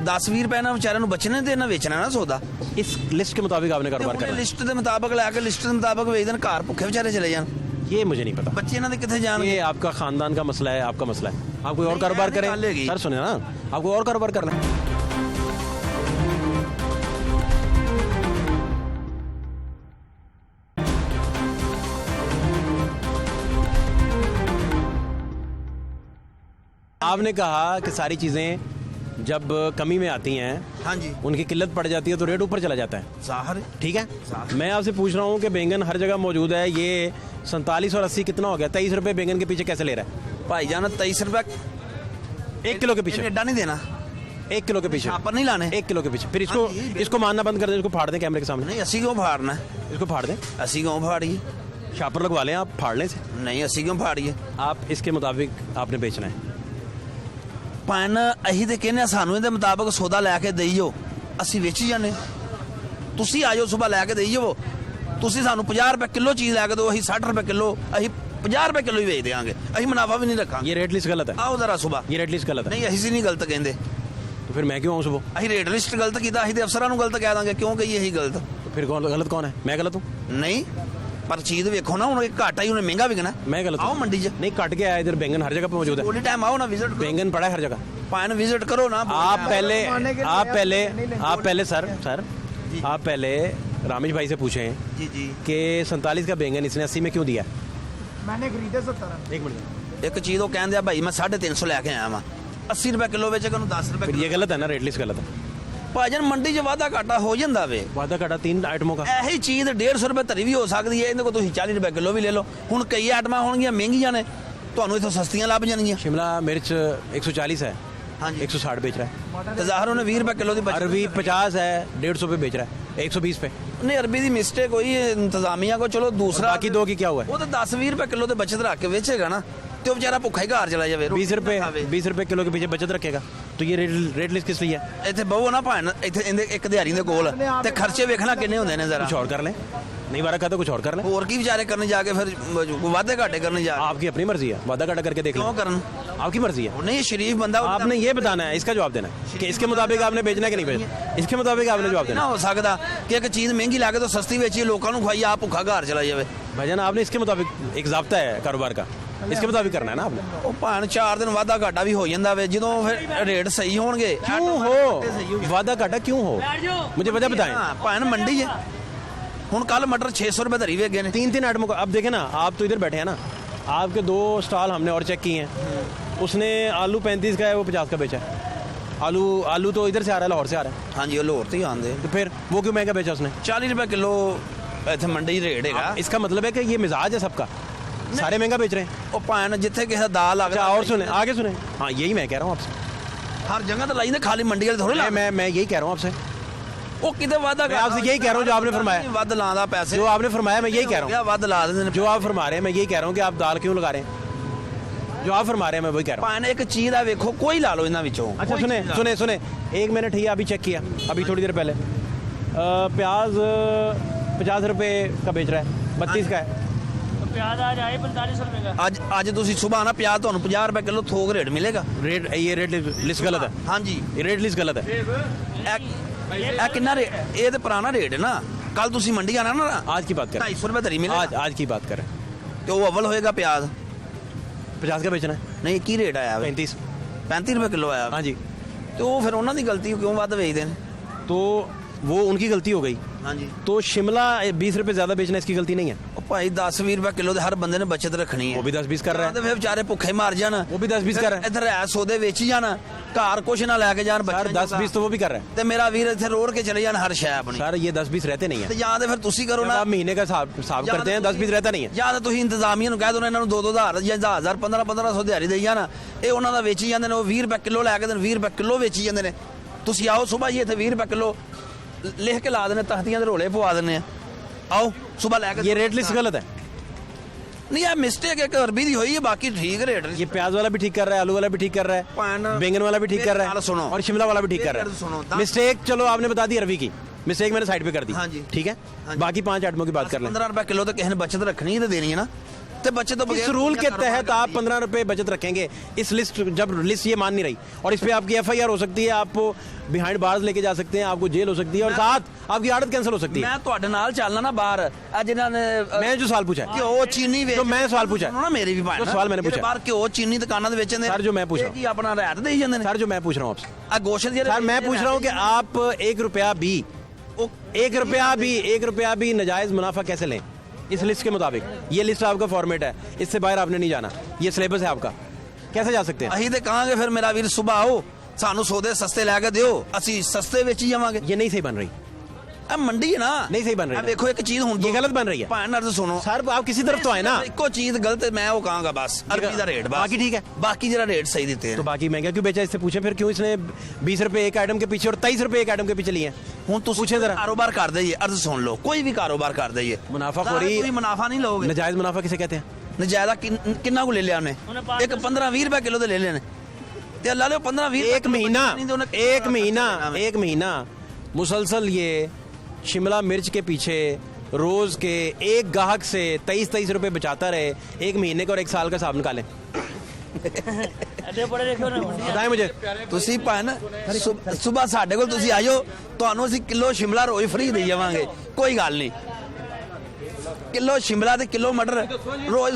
Speaker 6: 10-20 रुपए ना बेचारे ਨੂੰ बचने देना, बेचना ना सौदा।
Speaker 1: इस लिस्ट के मुताबिक आपने कारोबार करना है।
Speaker 6: लिस्ट के मुताबिक लैके लिस्ट के मुताबिक बेच देन, घर भुखे बेचारे चले जान।
Speaker 1: ये मुझे नहीं पता,
Speaker 6: बच्चे इन्होंने कितने जान।
Speaker 1: ये आपका खानदान का मसला है, आपका मसला है। आप कोई और कारोबार करें सर, सुने ना, आप कोई और कारोबार करना है। आपने कहा कि सारी चीज़ें जब कमी में आती हैं,
Speaker 6: हाँ जी,
Speaker 1: उनकी किल्लत पड़ जाती है तो रेट ऊपर चला जाता है,
Speaker 6: ज़ाहिर है।
Speaker 1: ठीक है। मैं आपसे पूछ रहा हूँ कि बैंगन हर जगह मौजूद है, ये 47 और 80 कितना हो गया? 23 रुपये बैंगन के पीछे कैसे ले रहा है
Speaker 6: भाईजान 23 रुपये
Speaker 1: 1 किलो के पीछे?
Speaker 6: एडा नहीं देना,
Speaker 1: 1 किलो के पीछे,
Speaker 6: छापर नहीं लाने।
Speaker 1: 1 किलो के पीछे। फिर इसको
Speaker 6: हाँ जी,
Speaker 1: इसको मानना बंद कर दें, इसको फाड़ दें कैमरे के सामने,
Speaker 6: नहीं असी क्यों फाड़ना है?
Speaker 1: इसको फाड़ दें,
Speaker 6: असी क्यों फाड़िए?
Speaker 1: शापर लगवा लें आप, फाड़ लें इसे।
Speaker 6: नहीं असी क्यों फाड़िए?
Speaker 1: आप इसके मुताबिक आपने बेचना है।
Speaker 6: ਭੈਣ ਅਸੀਂ ਤੇ ਕਹਿੰਦੇ ਸਾਨੂੰ ਇਹਦੇ ਮੁਤਾਬਕ ਸੌਦਾ ਲੈ ਕੇ ਦੇਈ ਜਾਓ, ਅਸੀਂ ਵੇਚੀ ਜਾਂਦੇ। ਤੁਸੀਂ ਆ ਜਾਓ ਸਵੇਰ ਲੈ ਕੇ ਦੇਈ ਜਾਓ, ਤੁਸੀਂ ਸਾਨੂੰ 50 ਰੁਪਏ ਕਿਲੋ ਚੀਜ਼ ਲੈ ਕੇ ਦਿਓ, ਅਸੀਂ 60 ਰੁਪਏ ਕਿਲੋ, ਅਸੀਂ 50 ਰੁਪਏ ਕਿਲੋ ਹੀ ਵੇਚ ਦੇਵਾਂਗੇ, ਅਸੀਂ ਮੁਨਾਫਾ ਵੀ ਨਹੀਂ ਰੱਖਾਂਗੇ।
Speaker 1: ये रेट लिस्ट गलत है,
Speaker 6: ਆਓ ਜ਼ਰਾ ਸਵੇਰ।
Speaker 1: ये रेट लिस्ट गलत है।
Speaker 6: ਨਹੀਂ ਅਸੀਂ ਨਹੀਂ ਗਲਤ ਕਹਿੰਦੇ,
Speaker 1: तो फिर मैं क्यों आऊँ सुबह?
Speaker 6: ਅਸੀਂ ਰੇਟ ਲਿਸਟ ਗਲਤ ਕੀਤਾ, ਅਸੀਂ ਤੇ ਅਫਸਰਾਂ ਨੂੰ ਗਲਤ ਕਹਿ ਦਾਂਗੇ, ਕਿਉਂ ਕਹੀਏ ਅਸੀਂ ਗਲਤ?
Speaker 1: तो फिर कौन गलत कौन है? मैं गलत हूँ?
Speaker 6: ਨਹੀਂ ਪਰ ਚੀਜ਼ ਵੇਖੋ ਨਾ, ਹੁਣ ਇਹ ਘਾਟਾ ਹੀ, ਉਹਨੇ ਮਹਿੰਗਾ ਵਿਕਣਾ।
Speaker 1: मैं गलत
Speaker 6: ਆਓ
Speaker 1: हूँ?
Speaker 6: ਮੰਡੀ 'ਚ,
Speaker 1: नहीं, कट के आया इधर, बैंगन हर जगह पे मौजूद है,
Speaker 6: ਕੋਲੀ ਟਾਈਮ ਆਓ ਨਾ, ਵਿਜ਼ਿਟ ਕਰੋ।
Speaker 1: बैंगन पड़ा है हर जगह।
Speaker 6: ਭਾਣ ਵਿਜ਼ਿਟ ਕਰੋ ਨਾ।
Speaker 1: आप पहले सर आप पहले रामेश भाई से पूछें
Speaker 6: ਜੀ ਜੀ
Speaker 1: कि 47 का बैंगन इसने 80 में क्यों दिया?
Speaker 5: मैंने खरीदे 70।
Speaker 1: एक मिनट,
Speaker 6: ਇੱਕ ਚੀਜ਼ ਉਹ ਕਹਿੰਦੇ ਆ ਭਾਈ ਮੈਂ 350 ਲੈ ਕੇ ਆਇਆ ਵਾਂ, 80 ਰੁਪਏ ਕਿਲੋ ਵੇਚੇ ਕਿ ਉਹਨੂੰ 10 ਰੁਪਏ
Speaker 1: फिर ये गलत है ना, रेट लिस्ट गलत है।
Speaker 6: ਭਾਜਨ ਮੰਡੀ 'ਚ ਵਾਧਾ ਘਾਟਾ ਹੋ ਜਾਂਦਾ ਵੇ।
Speaker 1: वादा घाटा 3 आइटमों का।
Speaker 6: ਇਹੀ ਚੀਜ਼ 150 ਰੁਪਏ ਧਰੀ ਵੀ ਹੋ ਸਕਦੀ ਹੈ, ਇਹਦੇ ਕੋਲ ਤੁਸੀਂ 40 ਰੁਪਏ ਕਿਲੋ ਵੀ ਲੈ ਲਓ। ਹੁਣ ਕਈ ਆਈਟਮਾਂ ਹੋਣਗੀਆਂ ਮਹਿੰਗੀਆਂ ਨੇ, ਤੁਹਾਨੂੰ ਇੱਥੋਂ ਸਸਤੀਆਂ ਲੱਭ ਜਾਣਗੀਆਂ।
Speaker 1: शिमला मिर्च 140 है,
Speaker 6: हाँ जी।
Speaker 1: 160 बेच रहा है।
Speaker 6: ਤੇ ਜ਼ਾਹਰ ਉਹਨੇ 20 ਰੁਪਏ ਕਿਲੋ ਦੀ ਬਚਤ।
Speaker 1: अरबी 50 है, 150 पे बेच रहा है, 120 पे।
Speaker 6: ਨਹੀਂ ਅਰਬੀ ਦੀ ਮਿਸਟੇਕ ਹੋਈ ਇੰਤਜ਼ਾਮੀਆ ਕੋ, ਚਲੋ ਦੂਸਰਾ
Speaker 1: बाकी 2 की क्या हुआ है?
Speaker 6: ਉਹ ਤਾਂ 10-20 ਰੁਪਏ ਕਿਲੋ ਤੇ ਬਚਤ ਰੱਖ ਕੇ ਵੇਚੇਗਾ ਨਾ, ਤੇ ਉਹ ਵਿਚਾਰਾ ਭੁੱਖਾ ਹੀ ਘਰ ਚਲਾ ਜਾਵੇ।
Speaker 1: 20 रुपए किलो के पीछे बचत रखेगा, तो ये रेट लिस्ट किस लिए है?
Speaker 6: ਇੱਥੇ ਬਹੁ ਨਾ ਭਾਣ, ਇੱਥੇ ਇਹਦੇ ਇੱਕ ਦਿਹਾੜੀ ਦੇ ਕੋਲ ਤੇ ਖਰਚੇ ਵੇਖਣਾ ਕਿੰਨੇ ਹੁੰਦੇ ਨੇ ਜ਼ਰਾ।
Speaker 1: कुछ और कर लें, नहीं बारा का तो कुछ और कर लें।
Speaker 6: ਹੋਰ ਕੀ ਵਿਚਾਰੇ ਕਰਨ ਜਾ ਕੇ ਫਿਰ ਵਾਧੇ ਘਾਟੇ ਕਰਨ ਜਾ ਕੇ?
Speaker 1: आपकी अपनी मर्जी है, वादा घाटा करके देख
Speaker 6: ਕਿਉਂ
Speaker 1: लो,
Speaker 6: ਕਰਨ?
Speaker 1: आपकी मर्जी है।
Speaker 6: नहीं शरीफ बंदा,
Speaker 1: आपने ये बताना है, इसका जवाब देना है कि इसके मुताबिक आपने बेचना है कि नहीं बेचना, इसके मुताबिक आपने जवाब
Speaker 6: ना
Speaker 1: देना
Speaker 6: हो सकता कि एक चीज महंगी लाके तो सस्ती बेचिए, लोगों को खुआइए, आप भुखा घर चला जाए।
Speaker 1: है। भाईजान आपने इसके मुताबिक, एक ज़ाब्ता है कारोबार का, इसके मुताबिक करना है ना आपने।
Speaker 6: ਉਹ ਭਾਣ 4 ਦਿਨ ਵਾਧਾ ਘਾਟਾ ਵੀ ਹੋ ਜਾਂਦਾ ਵੇ, ਜਦੋਂ ਫਿਰ ਰੇਟ ਸਹੀ ਹੋਣਗੇ।
Speaker 1: क्यों हो वादा घाटा, क्यों हो? मुझे वजह बताएं।
Speaker 6: ਹਾਂ ਭਾਣ ਮੰਡੀ 'ਚ ਹੁਣ ਕੱਲ ਮਟਰ 600 ਰੁਪਏ ਧਰੀ ਵੇ ਗਏ ਨੇ।
Speaker 1: 3 आइटमों का। अब देखें ना, आप तो इधर बैठे हैं ना, आपके 2 स्टॉल हमने और चेक किए हैं। उसने आलू 35 का है, वो 50 का बेचा है। आलू तो इधर से आ रहा है, लाहौर से आ रहा है,
Speaker 6: हाँ जी, ਉਹ ਲਾਹੌਰ ਤੇ ਹੀ ਆਉਂਦੇ।
Speaker 1: तो फिर वो क्यों महंगा बेचा उसने?
Speaker 6: 40 ਰੁਪਏ ਕਿਲੋ ਇੱਥੇ ਮੰਡੀ 'ਚ ਰੇਟ ਹੈਗਾ।
Speaker 1: इसका मतलब है कि ये मिजाज है सबका, सारे महंगा बेच रहे हैं।
Speaker 6: ਉਹ ਭਾਣ ਜਿੱਥੇ ਕਿਸੇ ਦਾ ਦਾਲ ਆ
Speaker 1: अच्छा, और सुने, आगे सुने। हाँ, यही मैं कह रहा हूँ आपसे,
Speaker 6: ਹਰ ਜਗ੍ਹਾ ਤੇ ਲਾਈ ਨੇ, ਖਾਲੀ ਮੰਡੀ ਵਾਲੇ ਥੋੜੇ ਲਾ।
Speaker 1: मैं यही कह रहा हूँ आपसे,
Speaker 6: ਉਹ ਕਿਤੇ ਵਾਧਾ
Speaker 1: मैं आपसे यही कह रहा हूँ जो आपने फरमाया,
Speaker 6: ਵੱਧ ਲਾਉਂਦਾ ਪੈਸੇ,
Speaker 1: जो आपने फरमाया मैं यही कह रहा हूँ,
Speaker 6: ਵੱਧ ਲਾ ਦਿੰਦੇ ਨੇ।
Speaker 1: जो आप फरमा रहे हैं मैं यही कह रहा हूँ कि आप दाल क्यों लगा रहे हैं, जो आप फरमा रहे हैं मैं वही कह रहा हूँ।
Speaker 6: ਭਾਣ ਇੱਕ ਚੀਜ਼ ਆ ਵੇਖੋ, ਕੋਈ ਲਾ ਲਓ ਇਹਨਾਂ ਵਿੱਚੋਂ।
Speaker 1: अच्छा सुने, 1 मिनट ही अभी चेक किया, अभी थोड़ी देर पहले प्याज 50 रुपए का बेच रहा है, 32 का है।
Speaker 3: प्याज आज आए 45 रुपए का।
Speaker 6: ਅੱਜ ਤੁਸੀਂ ਸਵੇਰ ਆਣਾ ਪਿਆਜ਼ ਤੁਹਾਨੂੰ 50 ਰੁਪਏ ਕਿਲੋ ਥੋਕ ਰੇਟ ਮਿਲੇਗਾ।
Speaker 1: रेट, ये रेट लिस्ट गलत है,
Speaker 6: ਹਾਂਜੀ
Speaker 1: ये रेट लिस्ट गलत है।
Speaker 6: ਇਹ ਕਿੰਨਾ ਰੇਟ? ਇਹ ਤੇ ਪੁਰਾਣਾ ਰੇਟ ਹੈ ਨਾ। ਕੱਲ ਤੁਸੀਂ ਮੰਡੀ ਆਣਾ ਨਾ,
Speaker 1: आज की बात करें,
Speaker 6: 250 ਰੁਪਏ ਧਰੀ ਮਿਲੇਗਾ।
Speaker 1: आज की बात करें,
Speaker 6: ਤੇ ਉਹ ਅਵਲ ਹੋਏਗਾ ਪਿਆਜ਼।
Speaker 1: 50 का बेचना है,
Speaker 6: ਨਹੀਂ ਕੀ ਰੇਟ ਆਇਆ ਵੇ?
Speaker 1: 35।
Speaker 6: 35 ਰੁਪਏ ਕਿਲੋ ਆਇਆ।
Speaker 1: हाँ जी,
Speaker 6: ਤੇ ਉਹ ਫਿਰ ਉਹਨਾਂ ਦੀ ਗਲਤੀ, ਕਿਉਂ ਵੱਧ ਵੇਚਦੇ ਨੇ?
Speaker 1: तो वो उनकी गलती हो गई।
Speaker 6: ਹਾਂਜੀ
Speaker 1: तो शिमला 20 रुपए ज्यादा बेचना इसकी गलती नहीं है,
Speaker 6: ਉਹ ਭਾਈ 10-20 ਰੁਪਏ ਕਿਲੋ ਦੇ ਹਰ ਬੰਦੇ ਨੇ ਬਚਤ ਰੱਖਣੀ ਹੈ।
Speaker 1: वो भी 10-20 कर रहा
Speaker 6: ਤੇ
Speaker 1: है,
Speaker 6: ਫਿਰ ਵਿਚਾਰੇ ਭੁੱਖੇ ਮਰ ਜਾਣ।
Speaker 1: वो भी 10-20 कर रहा है।
Speaker 6: ਇੱਧਰ ਐ ਸੌਦੇ ਵੇਚੀ ਜਾਣ, ਘਰ ਕੁਛ ਨਾ ਲੈ ਕੇ ਜਾਣ
Speaker 1: सर
Speaker 6: ਬੱਚੇ।
Speaker 1: 10-20 तो वो भी कर रहा है।
Speaker 6: ਤੇ ਮੇਰਾ ਵੀਰ ਇੱਥੇ ਰੋੜ ਕੇ ਚਲੇ ਜਾਣ ਹਰ ਸ਼ੈ ਆਪਣੀ।
Speaker 1: सर ये 10-20 रहते नहीं
Speaker 6: ਤੇ
Speaker 1: है,
Speaker 6: ਜਾਂ ਤੇ ਫਿਰ ਤੁਸੀਂ ਕਰੋ
Speaker 1: जब
Speaker 6: ਨਾ,
Speaker 1: आप महीने का हिसाब करते हैं 10-20 रहता नहीं है।
Speaker 6: ਜਾਂ ਤਾਂ ਤੁਸੀਂ ਇੰਤਜ਼ਾਮੀਆਂ ਨੂੰ ਕਹਿ ਦੋ ਨਾ, ਇਹਨਾਂ ਨੂੰ 2-2 ਹਜ਼ਾਰ ਜਾਂ 1000 1500 ਦਿਹਾੜੀ ਦੇਈ ਜਾਣ। ਇਹ ਉਹਨਾਂ ਦਾ ਵੇਚੀ ਜਾਂਦੇ ਨੇ, ਉਹ 20 ਰੁਪਏ ਕਿਲੋ ਲੈ ਕੇ ਦੇਣ, 20 ਰੁਪਏ ਕਿਲੋ ਵੇਚੀ ਜਾਂਦੇ ਨੇ। ਤੁਸੀਂ ਆਓ ਸਵੇਰ ਜੀ, ਇੱਥੇ 20 ਰੁਪਏ ਕਿਲੋ ਲਿਖ ਕੇ ਲਾ ਦੇਣੇ, ਤਖਤੀਆਂ ਦੇ ਰੋਲੇ ਪਵਾ ਦਿੰਦੇ ਆ। ਆਓ ਸਵੇਰ ਲੈ ਕੇ।
Speaker 1: ये रेट लिस्ट गलत है।
Speaker 6: नहीं यार, मिस्टेक एक अरबी दी हुई है, बाकी ठीक रेट।
Speaker 1: ये प्याज वाला भी ठीक कर रहा है, आलू वाला भी ठीक कर रहा
Speaker 6: पान-
Speaker 1: है, बैंगन वाला भी ठीक कर रहा
Speaker 6: मेरी बात सुनो।
Speaker 1: है, और शिमला वाला भी ठीक कर
Speaker 6: मेरी बात
Speaker 1: रहा
Speaker 6: सुनो।
Speaker 1: है। मिस्टेक चलो आपने बता दी अरबी की, मिस्टेक मैंने साइड पे कर दी।
Speaker 6: हाँ जी।
Speaker 1: ठीक है,
Speaker 6: हाँ जी।
Speaker 1: बाकी 5 आइटमों की बात कर लें।
Speaker 6: 15 रुपए किलो तो किसी ने बचत रखनी है, तो देनी है ना। तो बचत तो
Speaker 1: इस रूल के तहत आप 15 रुपए बचत रखेंगे, इस लिस्ट जब लिस्ट ये मान नहीं रही, और इस पे आपकी FIR हो सकती है, आपको बिहाइंड बार्स लेके जा सकते हैं, आपको जेल हो सकती है, और साथ आपकी आड़त कैंसिल हो सकती है।
Speaker 6: मैं ਤੁਹਾਡੇ ਨਾਲ ਚੱਲਣਾ ਨਾ ਬਾਹਰ। ਅੱਜ ਇਹਨਾਂ ਨੇ
Speaker 1: मैं जो सवाल पूछा है,
Speaker 6: ਘਿਓ ਚੀਨੀ ਵੇਚ,
Speaker 1: जो मैं सवाल पूछा
Speaker 6: ਸੁਣੋ ਨਾ ਮੇਰੀ ਵੀ ਭਾਣ।
Speaker 1: जो सवाल मैंने पूछा।
Speaker 6: ਬਾਹਰ ਘਿਓ ਚੀਨੀ ਦੁਕਾਨਾਂ ਦੇ ਵੇਚਣ ਦੇ।
Speaker 1: सर, जो मैं पूछ रहा हूं।
Speaker 6: ਕੀ ਆਪਣਾ ਰਹਿਤ ਦੇਈ ਜਾਂਦੇ ਨੇ?
Speaker 1: सर जो मैं पूछ रहा हूँ आपसे,
Speaker 6: ਆ ਗੋਸ਼ਤ ਜਿਹੜੇ
Speaker 1: सर मैं पूछ रहा हूँ कि आप 1 रुपया भी, 1 रुपया भी नाजायज मुनाफा कैसे लें इस लिस्ट के मुताबिक? ये लिस्ट आपका फॉर्मेट है, इससे बाहर आपने नहीं जाना, ये सिलेबस है आपका। कैसे जा सकते हैं?
Speaker 6: ਅਸੀਂ ਤੇ ਕਹਾਂਗੇ ਫਿਰ ਮੇਰਾ ਵੀਰ ਸੁਬਾ ਆਓ ਸਾਨੂੰ ਸੌਦੇ ਸਸਤੇ ਲੈ ਕੇ ਦਿਓ ਅਸੀਂ ਸਸਤੇ ਵੇਚੀ ਜਾਵਾਂਗੇ।
Speaker 1: ये नहीं सही बन रही,
Speaker 6: ਇਹ ਮੰਡੀ ਹੈ ਨਾ,
Speaker 1: नहीं सही बन रही।
Speaker 6: ਇਹ ਵੇਖੋ ਇੱਕ ਚੀਜ਼ ਹੁਣ
Speaker 1: ये गलत बन रही है
Speaker 6: ਭਾਂ ਨਰਦ ਸੁਣੋ
Speaker 1: सर, आप किसी तरफ तो आए ना।
Speaker 6: ਇੱਕੋ ਚੀਜ਼ ਗਲਤ ਹੈ, ਮੈਂ ਉਹ ਕਹਾਂਗਾ ਬਸ ਅਰਬੀ ਦਾ ਰੇਟ, ਬਸ
Speaker 1: बाकी ठीक है।
Speaker 6: ਬਾਕੀ ਜਿਹੜਾ ਰੇਟ ਸਹੀ ਦਿੱਤੇ
Speaker 1: तो बाकी महंगा क्यों बेचा? इससे पूछे फिर क्यों इसने 20 रुपए एक आइटम के पीछे और 23 रुपए एक आइटम के पीछे लिए हैं?
Speaker 6: ਹੁਣ ਤੁਸੀਂ
Speaker 1: पूछे जरा।
Speaker 6: ਕਾਰੋਬਾਰ ਕਰਦੇ ਹੀ ਅਰਜ਼ ਸੁਣ ਲਓ, ਕੋਈ ਵੀ ਕਾਰੋਬਾਰ ਕਰਦੇ ਹੀ
Speaker 1: मुनाफाखोरी,
Speaker 6: ਕੋਈ ਮੁਨਾਫਾ ਨਹੀਂ ਲਓਗੇ।
Speaker 1: नजायज मुनाफा किसे कहते हैं?
Speaker 6: ਨਜਾਇਜ਼ ਕਿੰਨਾ ਕੋ ਲੈ ਲਿਆ ਉਹਨੇ? ਇੱਕ 15-20 ਰੁਪਏ ਕਿਲੋ ਦੇ ਲੈ ਲੈਣੇ ਤੇ ਲਾ ਲਿਓ 15-20
Speaker 1: एक महीना मुसलसल ये शिमला मिर्च के पीछे रोज के एक गाहक से 23 रुपए बचाता रहे, एक महीने का और एक साल का हिसाब निकालें।
Speaker 3: ਅੱਡੇ ਬੜੇ ਦੇਖੋ ਨਾ ਮੰਡੀ
Speaker 1: बताएं मुझे।
Speaker 6: ਤੁਸੀਂ ਭਾਣ ਸਵੇਰ ਸਾਡੇ ਕੋਲ ਤੁਸੀਂ ਆਇਓ, ਤੁਹਾਨੂੰ ਅਸੀਂ ਕਿਲੋ ਸ਼ਿਮਲਾ ਰੋਜ਼ ਫ੍ਰੀ ਦੇ ਜਾਵਾਂਗੇ, ਕੋਈ ਗੱਲ ਨਹੀਂ। ਕਿਲੋ ਸ਼ਿਮਲਾ ਤੇ ਕਿਲੋ ਮਟਰ रोज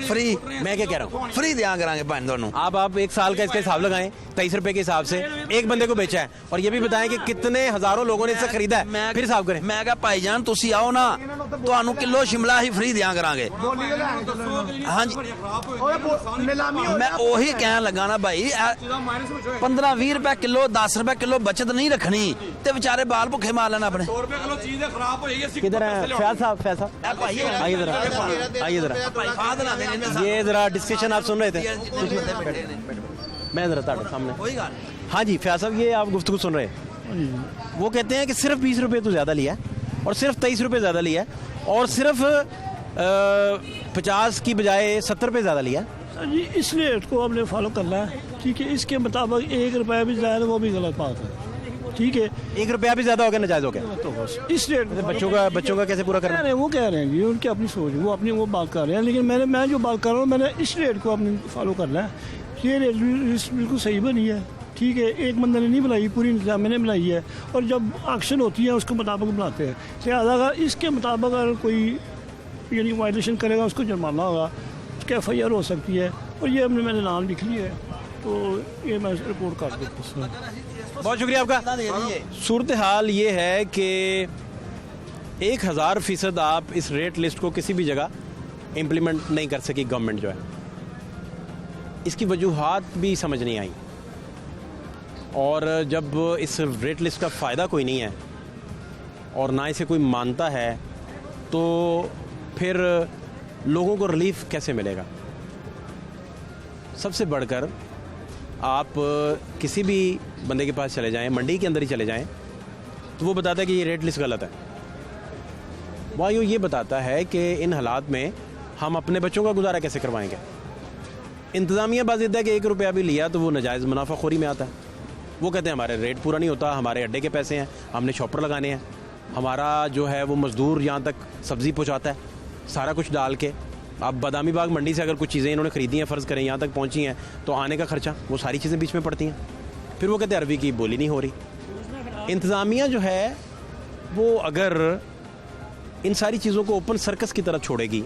Speaker 6: फ्री
Speaker 1: मैं क्या कह रहा हूँ,
Speaker 6: फ्री दिया करांगे भाई दोनों।
Speaker 1: आप एक साल का इसका हिसाब लगाएं 23 रुपए के हिसाब से एक बंदे को बेचा है, और ये भी बताएं कि कितने हजारों लोगों ने इससे खरीदा है, फिर हिसाब करें।
Speaker 6: मैं कहा भाईजान तुसी आओ ना, ਤੁਹਾਨੂੰ ਕਿਲੋ ਸ਼ਿਮਲਾ ਹੀ ਫ੍ਰੀ ਦਿਆ ਕਰਾਂਗੇ। ਹਾਂਜੀ ਮੈਂ ਉਹੀ ਕਹਿਣ ਲੱਗਾ ਨਾ ਭਾਈ, 15-20 ਰੁਪਏ ਕਿਲੋ 10 ਰੁਪਏ ਕਿਲੋ ਬਚਤ ਨਹੀਂ ਰੱਖਣੀ ਤੇ ਵਿਚਾਰੇ ਬਾਲ ਭੁੱਖੇ ਮਾਰ ਲੈਣ ਆਪਣੇ।
Speaker 2: 100 रुपए किलो चीज खराब हो जाएगी।
Speaker 1: किधर है फैज साहब? फैज साहब आइए जरा, आइए जरा, ये जरा डिस्कशन आप सुन रहे थे, मैं जरा ताड़े सामने।
Speaker 6: कोई गल
Speaker 1: हाँ जी फैज साहब, ये आप गुफ्तगू सुन रहे हैं, वो कहते हैं कि सिर्फ 20 रुपए तो ज़्यादा लिया है, और सिर्फ 23 रुपए ज़्यादा लिया है, और सिर्फ 50 की बजाय 70 रुपए ज़्यादा लिया है।
Speaker 4: सर जी इस रेट को आपने फॉलो करना है, ठीक है। इसके मुताबिक 1 रुपया भी ज़्यादा वो भी गलत बात है, ठीक है।
Speaker 1: 1 रुपया भी ज़्यादा हो गया, नाजायज़ हो गया।
Speaker 4: तो बस इस रेट में
Speaker 1: बच्चों का कैसे पूरा
Speaker 4: कह
Speaker 1: करना?
Speaker 4: रहे हैं, वो कह रहे हैं जी, उनकी अपनी सोच है, वो अपनी वो बात कर रहे हैं, लेकिन मैं जो बात कर रहा हूँ, मैंने इस रेट को अपने फॉलो करना है। ये रेट बिल्कुल सही बनी है, ठीक है। एक बंदे ने नहीं बनाई, पूरी इंतजामिया ने बनाई है, और जब एक्शन होती है उसके मुताबिक बनाते हैं। लिहाजा अगर इसके मुताबिक अगर कोई यानी वायलेशन करेगा उसको जुर्माना होगा, उसकी FIR हो सकती है, और ये मैंने नाम लिख लिया है, तो ये मैं रिपोर्ट कर दूँ उसमें।
Speaker 1: बहुत शुक्रिया आपका। सूरत हाल ये है कि 1000% आप इस रेट लिस्ट को किसी भी जगह इम्प्लीमेंट नहीं कर सकी गवर्नमेंट जो है। इसकी वजूहात भी समझ नहीं आई, और जब इस रेट लिस्ट का फ़ायदा कोई नहीं है और ना इसे कोई मानता है, तो फिर लोगों को रिलीफ कैसे मिलेगा? सबसे बढ़कर आप किसी भी बंदे के पास चले जाएं, मंडी के अंदर ही चले जाएं, तो वो बताता है कि ये रेट लिस्ट गलत है। वह ये बताता है कि इन हालात में हम अपने बच्चों का गुजारा कैसे करवाएंगे। इंतज़ामिया बाज़िद है कि 1 रुपया भी लिया तो वो नाजायज़ मुनाफाखोरी में आता है। वो कहते हैं हमारे रेट पूरा नहीं होता, हमारे अड्डे के पैसे हैं, हमने शॉपर लगाने हैं, हमारा जो है वो मज़दूर यहाँ तक सब्ज़ी पहुँचाता है, सारा कुछ डाल के। अब बादामी बाग मंडी से अगर कुछ चीज़ें इन्होंने ख़रीदी हैं, फ़र्ज़ करें यहाँ तक पहुँची हैं, तो आने का ख़र्चा, वो सारी चीज़ें बीच में पड़ती हैं। फिर वो कहते हैं अरबी की बोली नहीं हो रही। इंतज़ामिया जो है वो अगर इन सारी चीज़ों को ओपन सर्कस की तरफ छोड़ेगी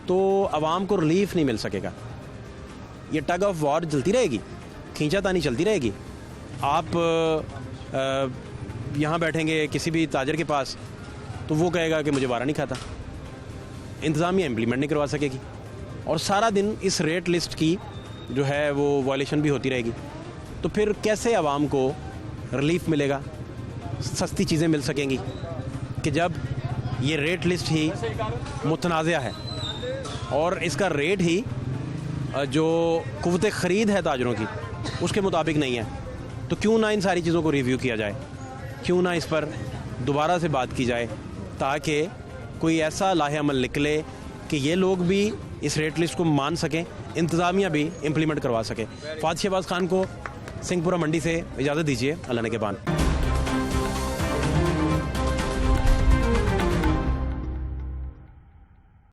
Speaker 1: तो आवाम को रिलीफ नहीं मिल सकेगा। ये टग ऑफ वॉर चलती रहेगी, खींचातानी चलती रहेगी। आप यहाँ बैठेंगे किसी भी ताजर के पास, तो वो कहेगा कि मुझे वारा नहीं खाता, इंतज़ामिया इम्प्लीमेंट नहीं करवा सकेगी, और सारा दिन इस रेट लिस्ट की जो है वो वायलेशन भी होती रहेगी। तो फिर कैसे आवाम को रिलीफ मिलेगा, सस्ती चीज़ें मिल सकेंगी, कि जब ये रेट लिस्ट ही मुतनाज़ा है और इसका रेट ही जो क़ुव्वत ख़रीद है ताजरों की उसके मुताबिक नहीं है। तो क्यों ना इन सारी चीज़ों को रिव्यू किया जाए, क्यों ना इस पर दोबारा से बात की जाए, ताकि कोई ऐसा लाहे अमल निकले कि ये लोग भी इस रेट लिस्ट को मान सकें, इंतज़ामिया भी इम्प्लीमेंट करवा सके। फ़ात शहबाज खान को सिंहपुरा मंडी से इजाज़त दीजिए, अल्लाह ने के बान।